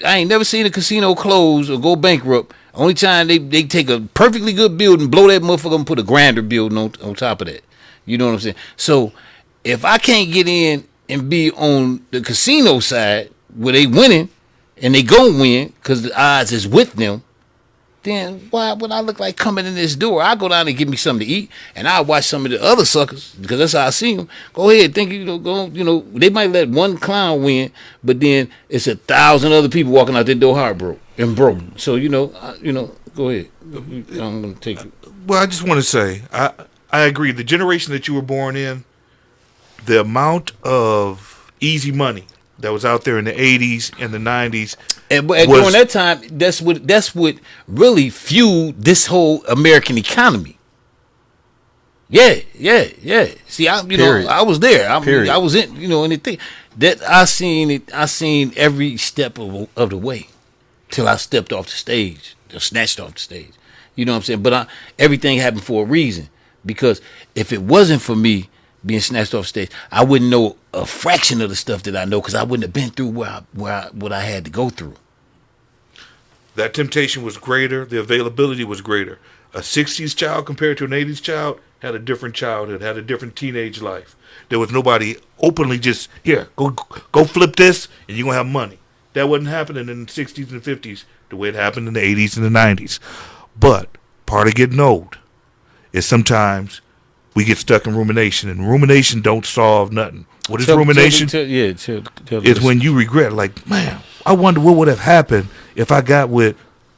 I ain't never seen a casino close or go bankrupt. Only time they take a perfectly good building, blow that motherfucker, and put a grander building on top of that. You know what I'm saying? So if I can't get in and be on the casino side where they winning and they gon' win because the odds is with them, then why would I look like coming in this door? I go down and get me something to eat, and I watch some of the other suckers because that's how I see them. Go ahead, think they might let one clown win, but then it's 1,000 other people walking out their door heartbroken and broke. So go ahead. I'm gonna take it. Well, I just want to say I agree. The generation that you were born in, the amount of easy money that was out there in the 80s and the 90s. And during that time, that's what really fueled this whole American economy. Yeah. See, I was there. I was in, anything that I seen it. I seen every step of the way till I stepped off the stage, or snatched off the stage. You know what I'm saying? But everything happened for a reason. Because if it wasn't for me being snatched off stage, I wouldn't know a fraction of the stuff that I know because I wouldn't have been through what I had to go through. That temptation was greater. The availability was greater. A 60s child compared to an 80s child had a different childhood, had a different teenage life. There was nobody openly just, here, go flip this and you're going to have money. That wasn't happening in the 60s and 50s the way it happened in the 80s and the 90s. But part of getting old is sometimes we get stuck in rumination, and rumination don't solve nothing. What is rumination? It's when you regret, like, man, I wonder what would have happened if I got with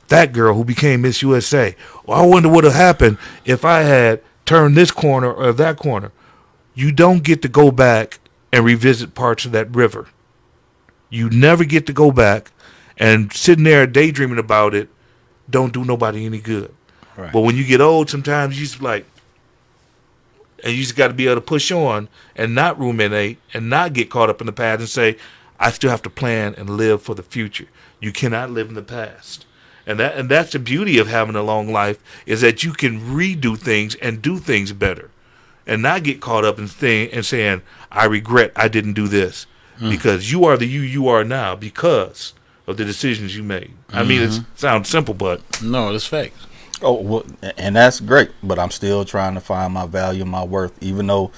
that girl who became Miss USA. Or I wonder what would have happened if I had turned this corner or that corner. You don't get to go back and revisit parts of that river. You never get to go back, and sitting there daydreaming about it don't do nobody any good. Right. But when you get old, sometimes you just like, and you just got to be able to push on and not ruminate and not get caught up in the past and say, I still have to plan and live for the future. You cannot live in the past. And that's the beauty of having a long life, is that you can redo things and do things better and not get caught up in saying, I regret I didn't do this. Because you are the you are now because of the decisions you made. I mean, it sounds simple, but no, it's facts. Oh, well, and that's great, but I'm still trying to find my value, my worth. Even though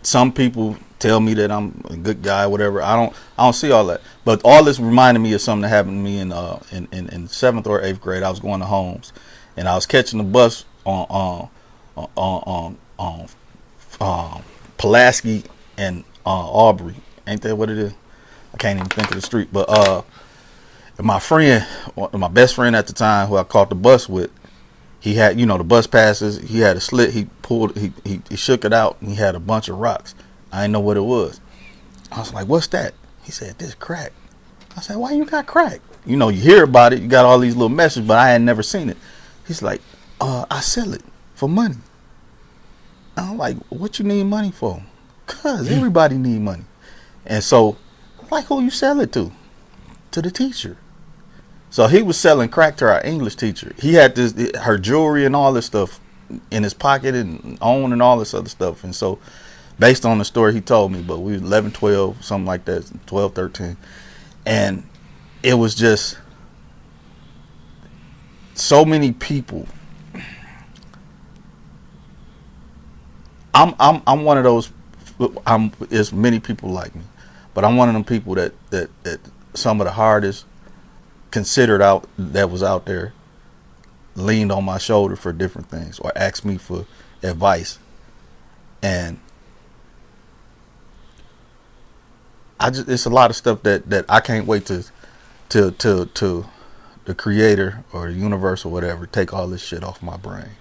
some people tell me that I'm a good guy, whatever. I don't see all that. But all this reminded me of something that happened to me in 7th or 8th grade. I was going to Holmes, and I was catching the bus on Pulaski and Aubrey. Ain't that what it is? I can't even think of the street, but my best friend at the time, who I caught the bus with, he had, the bus passes. He had a slit. He pulled. He shook it out, and he had a bunch of rocks. I didn't know what it was. I was like, "What's that?" He said, "This crack." I said, "Why you got crack?" You hear about it. You got all these little messages, but I had never seen it. He's like, "I sell it for money." I'm like, "What you need money for?" "Cause everybody need money." And so, like, who you sell it to? To the teacher. So he was selling crack to our English teacher. He had her jewelry and all this stuff in his pocket and all this other stuff. And so, based on the story he told me, but we were 11, 12, something like that, 12, 13. And it was just so many people. I'm one of those. There's many people like me, but I'm one of them people that some of the hardest considered out that was out there leaned on my shoulder for different things or asked me for advice. And it's a lot of stuff that I can't wait to the creator or the universe or whatever take all this shit off my brain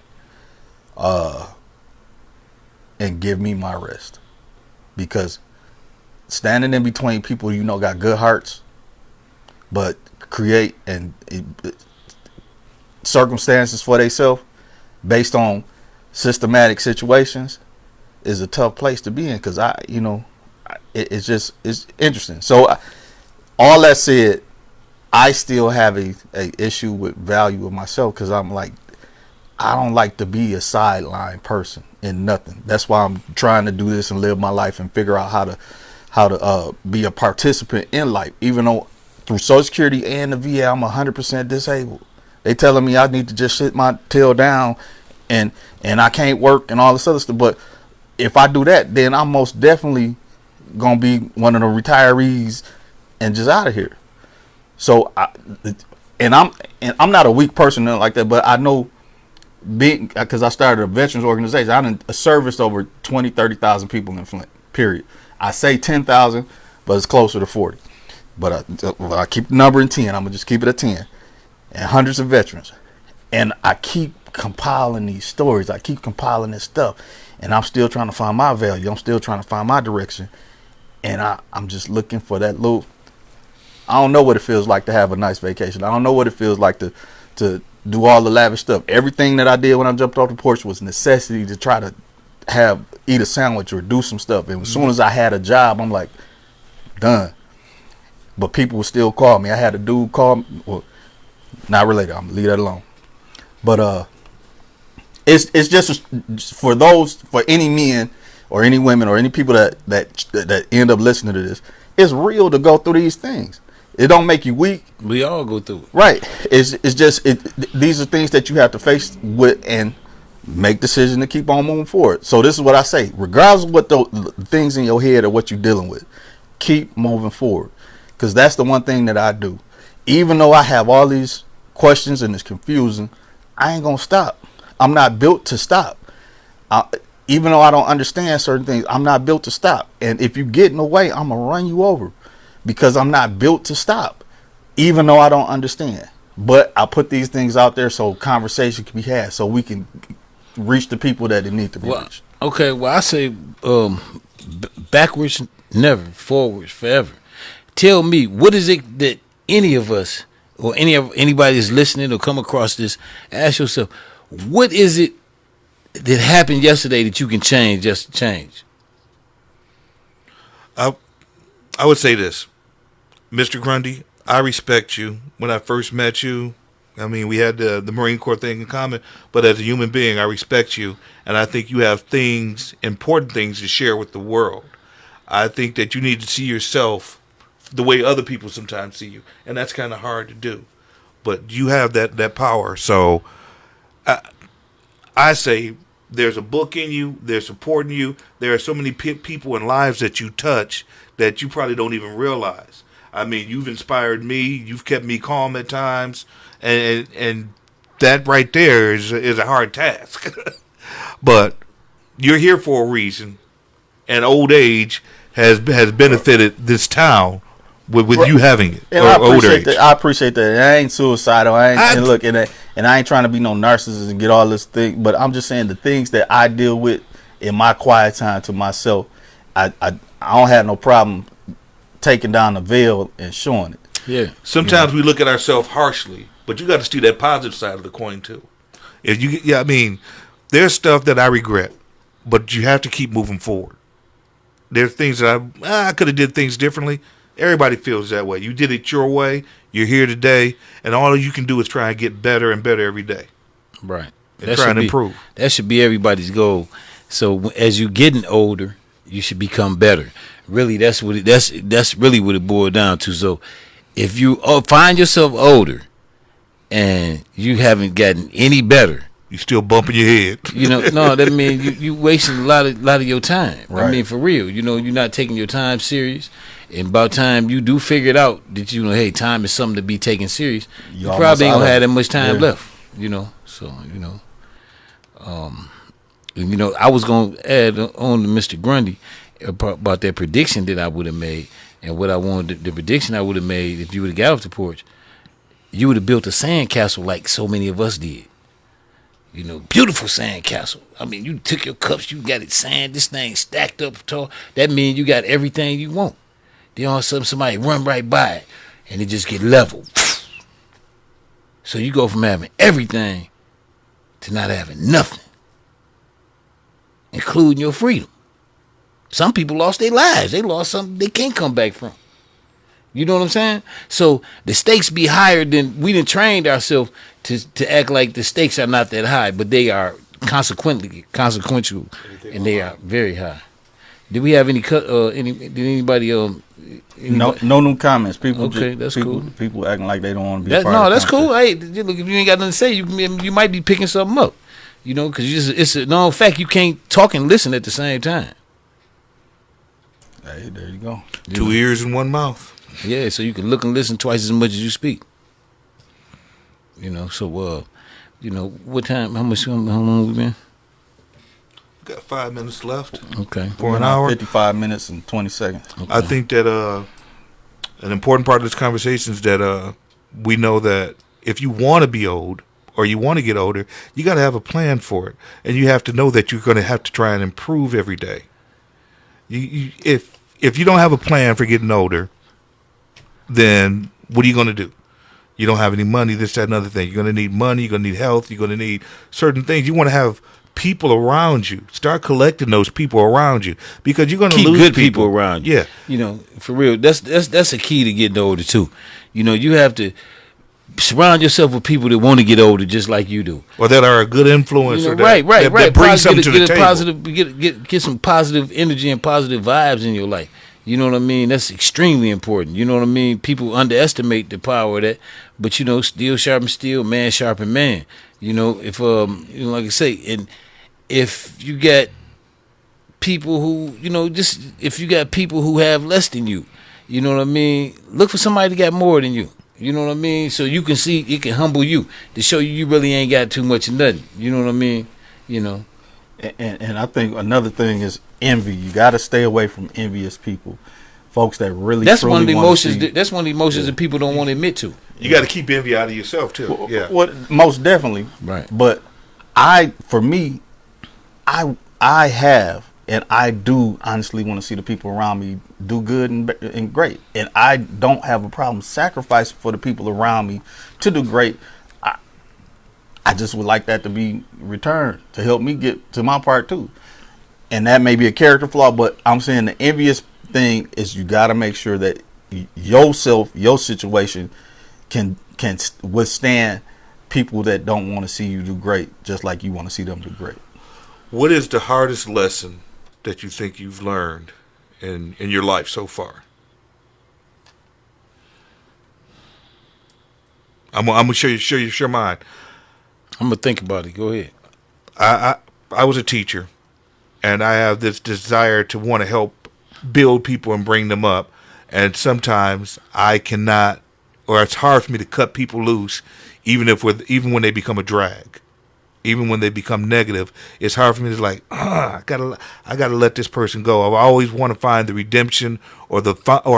and give me my rest. Because standing in between people got good hearts but create and circumstances for themselves based on systematic situations is a tough place to be in, because it's interesting. So all that said, I still have a issue with value of myself, because I'm like, I don't like to be a sideline person in nothing. That's why I'm trying to do this and live my life and figure out how to be a participant in life. Even though through Social Security and the VA, I'm 100% disabled. They telling me I need to just sit my tail down and I can't work and all this other stuff. But if I do that, then I'm most definitely gonna be one of the retirees and just out of here. So I'm not a weak person like that, but I know because I started a veterans organization, I done serviced over 30,000 people in Flint, period. I say 10,000, but it's closer to 40. But I keep the number in 10. I'm going to just keep it at 10. And hundreds of veterans. And I keep compiling these stories. I keep compiling this stuff. And I'm still trying to find my value. I'm still trying to find my direction. And I'm just looking for that little... I don't know what it feels like to have a nice vacation. I don't know what it feels like to do all the lavish stuff. Everything that I did when I jumped off the porch was necessity to try to eat a sandwich or do some stuff. And as soon as I had a job, I'm like, done. But people would still call me. I had a dude call me. Well, not related. I'm gonna leave that alone. But it's just for any men or any women or any people that end up listening to this. It's real to go through these things. It don't make you weak. We all go through it. Right. It's just these are things that you have to face with and make decisions to keep on moving forward. So this is what I say. Regardless of what the things in your head or what you're dealing with, keep moving forward. Because that's the one thing that I do. Even though I have all these questions and it's confusing, I ain't going to stop. I'm not built to stop. Even though I don't understand certain things, I'm not built to stop. And if you get in the way, I'm going to run you over because I'm not built to stop, even though I don't understand. But I put these things out there so conversation can be had, so we can reach the people that it need to be reached. Okay, well, I say backwards never, forwards forever. Tell me, what is it that any of us or anybody that's listening or come across this, ask yourself, what is it that happened yesterday that you can change just to change? I would say this, Mr. Grundy, I respect you. When I first met you, I mean, we had the Marine Corps thing in common, but as a human being, I respect you, and I think you have important things to share with the world. I think that you need to see yourself the way other people sometimes see you, and that's kind of hard to do. But you have that power, so I say there's a book in you, there's support in you, there are so many people and lives that you touch that you probably don't even realize. I mean, you've inspired me, you've kept me calm at times, and that right there is a hard task. But you're here for a reason, and old age has benefited this town with you having it. And I appreciate that. And I ain't suicidal. And I ain't trying to be no narcissist and get all this thing. But I'm just saying the things that I deal with in my quiet time to myself, I don't have no problem taking down the veil and showing it. Yeah. Sometimes we look at ourselves harshly, but you got to see that positive side of the coin too. I mean, there's stuff that I regret, but you have to keep moving forward. There's things that I could have did things differently. Everybody feels that way. You did it your way. You're here today, and all you can do is try and get better and better every day. Right. And try and improve. That should be everybody's goal. So as you're getting older, you should become better. Really, that's really what it boiled down to. So if you find yourself older and you haven't gotten any better, you still bumping your head. No, that means you wasting a lot of your time. Right. I mean, for real. You're not taking your time serious. And about time you do figure it out that hey, time is something to be taken serious. You probably ain't gonna have that much time left. So I was gonna add on to Mr. Grundy about that prediction that I would have made, and what I wanted. The prediction I would have made if you would have got off the porch, you would have built a sandcastle like so many of us did. Beautiful sandcastle. I mean, you took your cups, you got it sand, this thing stacked up tall. That means you got everything you want. Then all of a sudden somebody run right by it and it just get leveled. So you go from having everything to not having nothing, including your freedom. Some people lost their lives. They lost something they can't come back from. You know what I'm saying? So the stakes be higher than we done trained ourselves to act like the stakes are not that high, but they are consequential, and they are very high. Did we have any cut? Did anybody? No new comments. People. Okay, that's cool. People acting like they don't want to be. No, that's cool. Hey, look, if you ain't got nothing to say, you might be picking something up. You know, because it's a known fact you can't talk and listen at the same time. Hey, there you go. Two ears and one mouth. Yeah, so you can look and listen twice as much as you speak. You know, so you know, what time? How long we been? We got 5 minutes left. Okay. For an hour. 55 minutes and 20 seconds. Okay. I think that an important part of this conversation is that we know that if you want to be old or you want to get older, you got to have a plan for it, and you have to know that you're going to have to try and improve every day. If you don't have a plan for getting older, then what are you going to do? You don't have any money, this, that, and other thing. You're going to need money. You're going to need health. You're going to need certain things. You want to have people around you. Start collecting those people around you, because you're going to Keep lose good people around you. Yeah. You know, for real. That's a key to getting older too. You know, you have to surround yourself with people that want to get older just like you do. Or that are a good influence. You know, or that bring something to the table. Get some positive energy and positive vibes in your life. You know what I mean? That's extremely important. You know what I mean? People underestimate the power of that, but you know, steel sharpen steel, man sharpen man. You know, if you know, like I say, and if you got people who, you know, just if you got people who have less than you, you know what I mean? Look for somebody that got more than you. You know what I mean? So you can see, it can humble you to show you really ain't got too much of nothing. You know what I mean? You know. And I think another thing is envy. You got to stay away from envious people, folks that really. That's one of the emotions. That's one of the emotions that people don't want to admit to. You got to keep envy out of yourself too. Yeah. What most definitely. Right. But for me, I have, and I do honestly want to see the people around me do good and great, and I don't have a problem sacrificing for the people around me to do great. I just would like that to be returned to help me get to my part too. And that may be a character flaw, but I'm saying the envious thing is you got to make sure that your situation can withstand people that don't want to see you do great, just like you want to see them do great. What is the hardest lesson that you think you've learned in your life so far? I'm gonna share mine. I'm gonna think about it. Go ahead. I was a teacher, and I have this desire to want to help build people and bring them up. And sometimes I cannot, or it's hard for me to cut people loose, even when they become a drag, even when they become negative. It's hard for me to I gotta let this person go. I always want to find the redemption or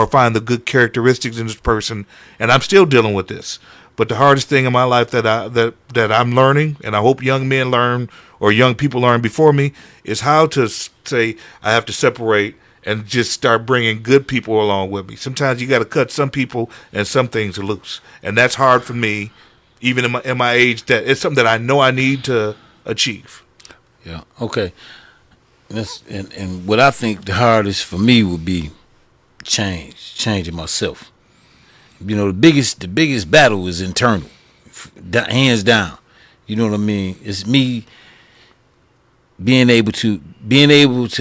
find the good characteristics in this person, and I'm still dealing with this. But the hardest thing in my life that I'm learning, and I hope young men learn or young people learn before me, is how to say I have to separate and just start bringing good people along with me. Sometimes you got to cut some people and some things loose, and that's hard for me, even in my age. That it's something that I know I need to achieve. Yeah. Okay. And what I think the hardest for me would be changing myself. You know, the biggest battle is internal, hands down. You know what I mean? It's me being able to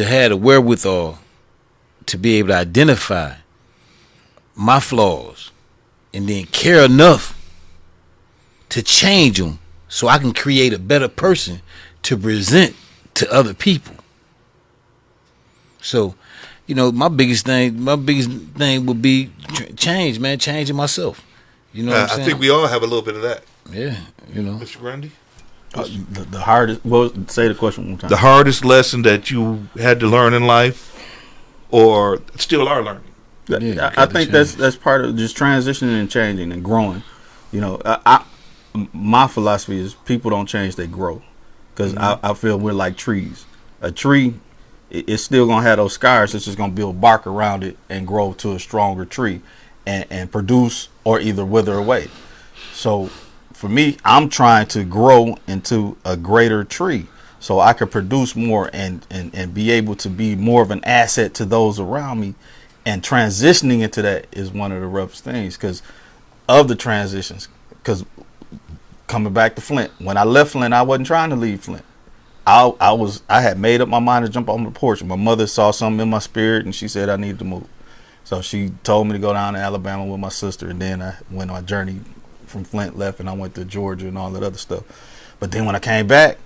have the wherewithal to be able to identify my flaws and then care enough to change them so I can create a better person to present to other people. So, you know, my biggest thing would be change, man, changing myself. You know what I'm saying? I think we all have a little bit of that. Yeah, you know. Mr. Grundy? The hardest, say the question one more time. The hardest lesson that you had to learn in life or still are learning? Yeah, I think that's part of just transitioning and changing and growing. You know, my philosophy is people don't change, they grow. Because I feel we're like trees. A tree, it's still going to have those scars. It's just going to build bark around it and grow to a stronger tree and produce or either wither away. So for me, I'm trying to grow into a greater tree so I could produce more and be able to be more of an asset to those around me And transitioning into that is one of the roughest things because of the transitions. Because coming back to Flint, when I left Flint, I wasn't trying to leave Flint. I had made up my mind to jump on the porch. My mother saw something in my spirit, and she said I needed to move. So she told me to go down to Alabama with my sister, and then I went on a journey from Flint, left, and I went to Georgia and all that other stuff. But then when I came back,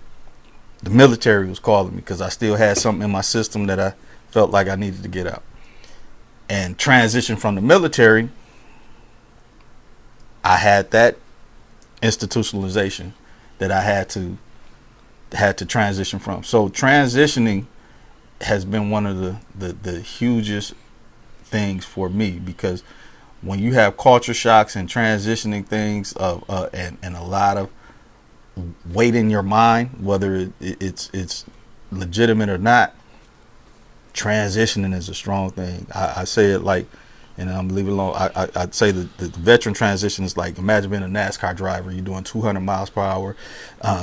the military was calling me because I still had something in my system that I felt like I needed to get out. And transition from the military, I had that institutionalization that I had to transition from. So transitioning has been one of the hugest things for me, because when you have culture shocks and transitioning things and a lot of weight in your mind, whether it's legitimate or not, transitioning is a strong thing. I say it like, and I'm leave it alone. I'd say the veteran transition is like, imagine being a NASCAR driver. You're doing 200 miles per hour,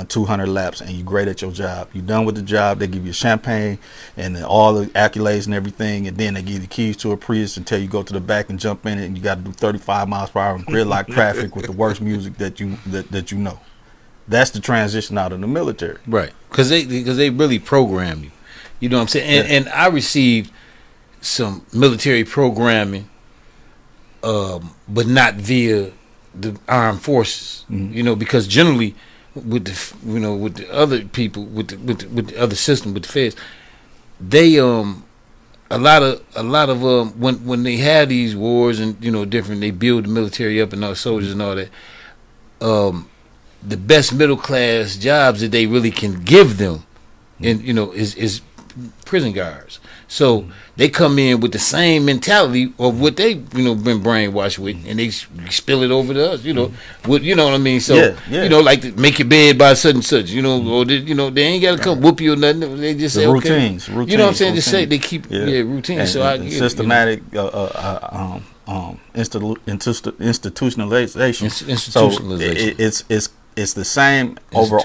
200 laps, and you're great at your job. You're done with the job. They give you champagne and all the accolades and everything, and then they give you the keys to a Prius and tell you go to the back and jump in it, and you got to do 35 miles per hour in gridlock traffic with the worst music that you know. That's the transition out of the military, right? Because they really program you. You know what I'm saying? And I received some military programming. But not via the armed forces, you know, because generally with the other people, with the other system, with the feds, they a lot of when they had these wars and different, they build the military up and all soldiers and all that. The best middle class jobs that they really can give them, and is prison guards. So they come in with the same mentality of what they been brainwashed with, and they spill it over to us. What you know what I mean. So like to make your bed by such and such. Or they ain't got to come whoop you or nothing. They just say routines. Okay. You know what I'm saying? Just say they keep routines. And, so and systematic institutionalization. So it's the same over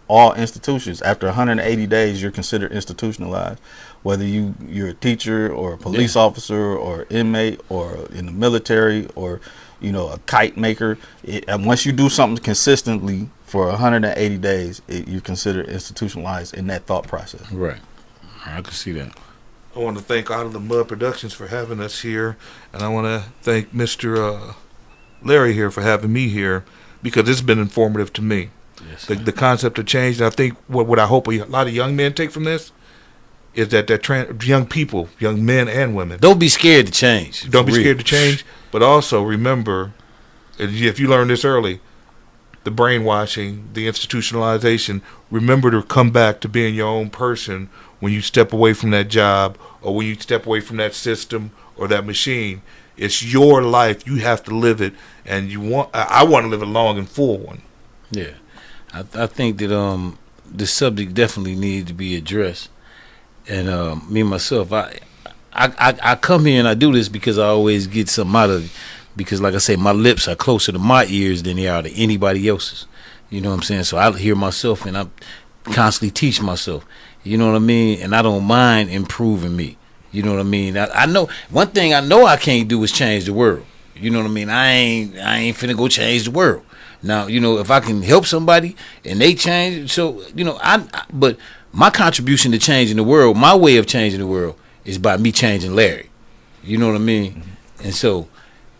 all institutions. After 180 days, you're considered institutionalized. Whether you're a teacher or a police officer or inmate or in the military or a kite maker, and once you do something consistently for 180 days, you're considered institutionalized in that thought process. Right. I can see that. I want to thank Out of the Mud Productions for having us here, and I want to thank Mr. Larry here for having me here, because it's been informative to me. Yes, the concept of change, and I think what I hope a lot of young men take from this is that young people, young men and women, don't be scared to change. Don't be scared to change, but also remember, if you learn this early, the brainwashing, the institutionalization, remember to come back to being your own person when you step away from that job or when you step away from that system or that machine. It's your life. You have to live it, and I want to live a long and full one. Yeah. I think that the subject definitely needs to be addressed. And me myself, I come here and I do this because I always get something out of it. Because like I say, my lips are closer to my ears than they are to anybody else's. You know what I'm saying? So I hear myself and I constantly teach myself. You know what I mean? And I don't mind improving me. You know what I mean? I know one thing I know I can't do is change the world. You know what I mean? I ain't finna go change the world. Now, if I can help somebody and they change, so but my contribution to changing the world, my way of changing the world, is by me changing Larry. You know what I mean? Mm-hmm. And so,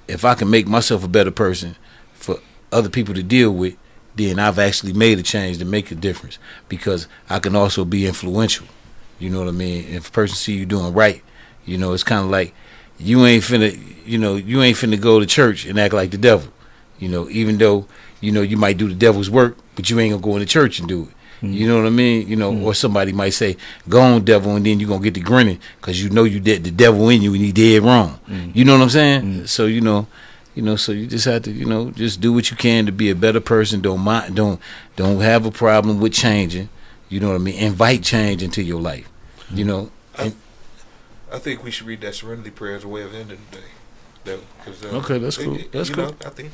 if I can make myself a better person for other people to deal with, then I've actually made a change to make a difference, because I can also be influential. You know what I mean? If a person see you doing right, it's kind of like you ain't finna go to church and act like the devil. Even though you might do the devil's work, but you ain't gonna go into church and do it. Mm-hmm. You know what I mean? Or somebody might say, "Go on, devil," and then you gonna get to grinning because you did the devil in you and he dead wrong. Mm-hmm. You know what I'm saying? Mm-hmm. So so you just have to just do what you can to be a better person. Don't have a problem with changing. You know what I mean? Invite change into your life. I think we should read that Serenity Prayer as a way of ending the day. Okay, that's cool. That's cool. I think.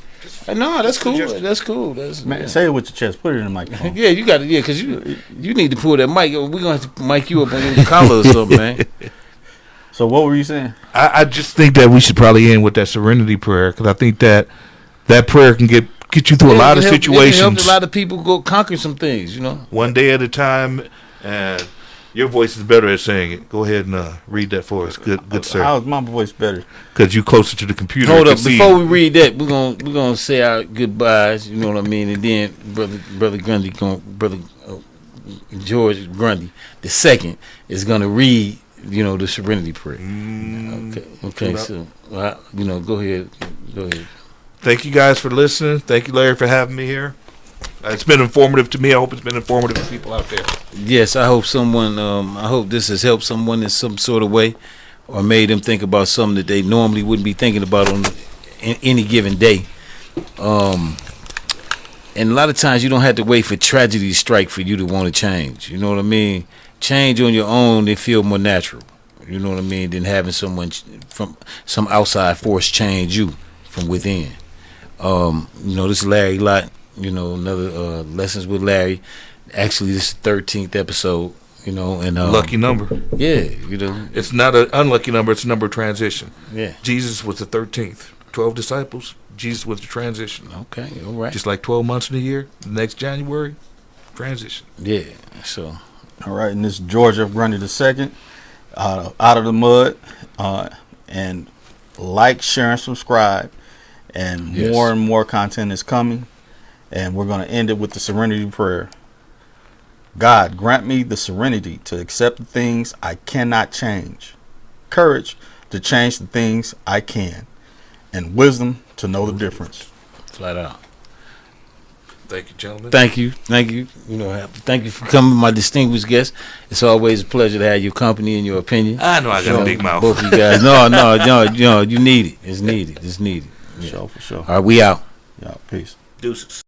No, that's cool. That's cool. Say it with your chest. Put it in the microphone. Yeah, you got it. Yeah, because you need to pull that mic. We're gonna have to mic you up on the collar or something, man. So what were you saying? I just think that we should probably end with that serenity prayer, because I think that prayer can get you through a lot of situations. It helps a lot of people go conquer some things, you know. One day at a time. And your voice is better at saying it. Go ahead and read that for us. Good sir. How is my voice better? Because you closer to the computer. Hold up, before we read that, we're gonna say our goodbyes. You know what I mean, and then brother Grundy, brother George Grundy, the second is gonna read, you know, the Serenity Prayer. Okay. So you know, go ahead. Thank you guys for listening. Thank you, Larry, for having me here. It's been informative to me. I hope it's been informative to people out there. Yes, I hope someone. I hope this has helped someone in some sort of way, or made them think about something that they normally wouldn't be thinking about on any given day. And a lot of times you don't have to wait for tragedy to strike for you to want to change. You know what I mean? Change on your own, they feel more natural. You know what I mean? Than having someone from some outside force change you from within. You know, this is Larry Lott. You know, another Lessons with Larry. Actually, this is the 13th episode. You know, and lucky number. Yeah, you know, it's not an unlucky number. It's a number of transition. Yeah, Jesus was the 13th. 12 disciples. Jesus was the transition. Okay, all right. Just like 12 months in a year. Next January, transition. Yeah. So, all right, and this is George F. Grundy II, out of the mud, and like, share, and subscribe, and more and more content is coming. And we're going to end it with the Serenity Prayer. God, grant me the serenity to accept the things I cannot change, courage to change the things I can, and wisdom to know the difference. Flat out. Thank you, gentlemen. Thank you. You know, thank you for coming, my distinguished guest. It's always a pleasure to have your company and your opinion. I know I got a big mouth. Both of you guys. No, you need it. It's needed. Yeah. For sure. All right, we out. Yeah, peace. Deuces.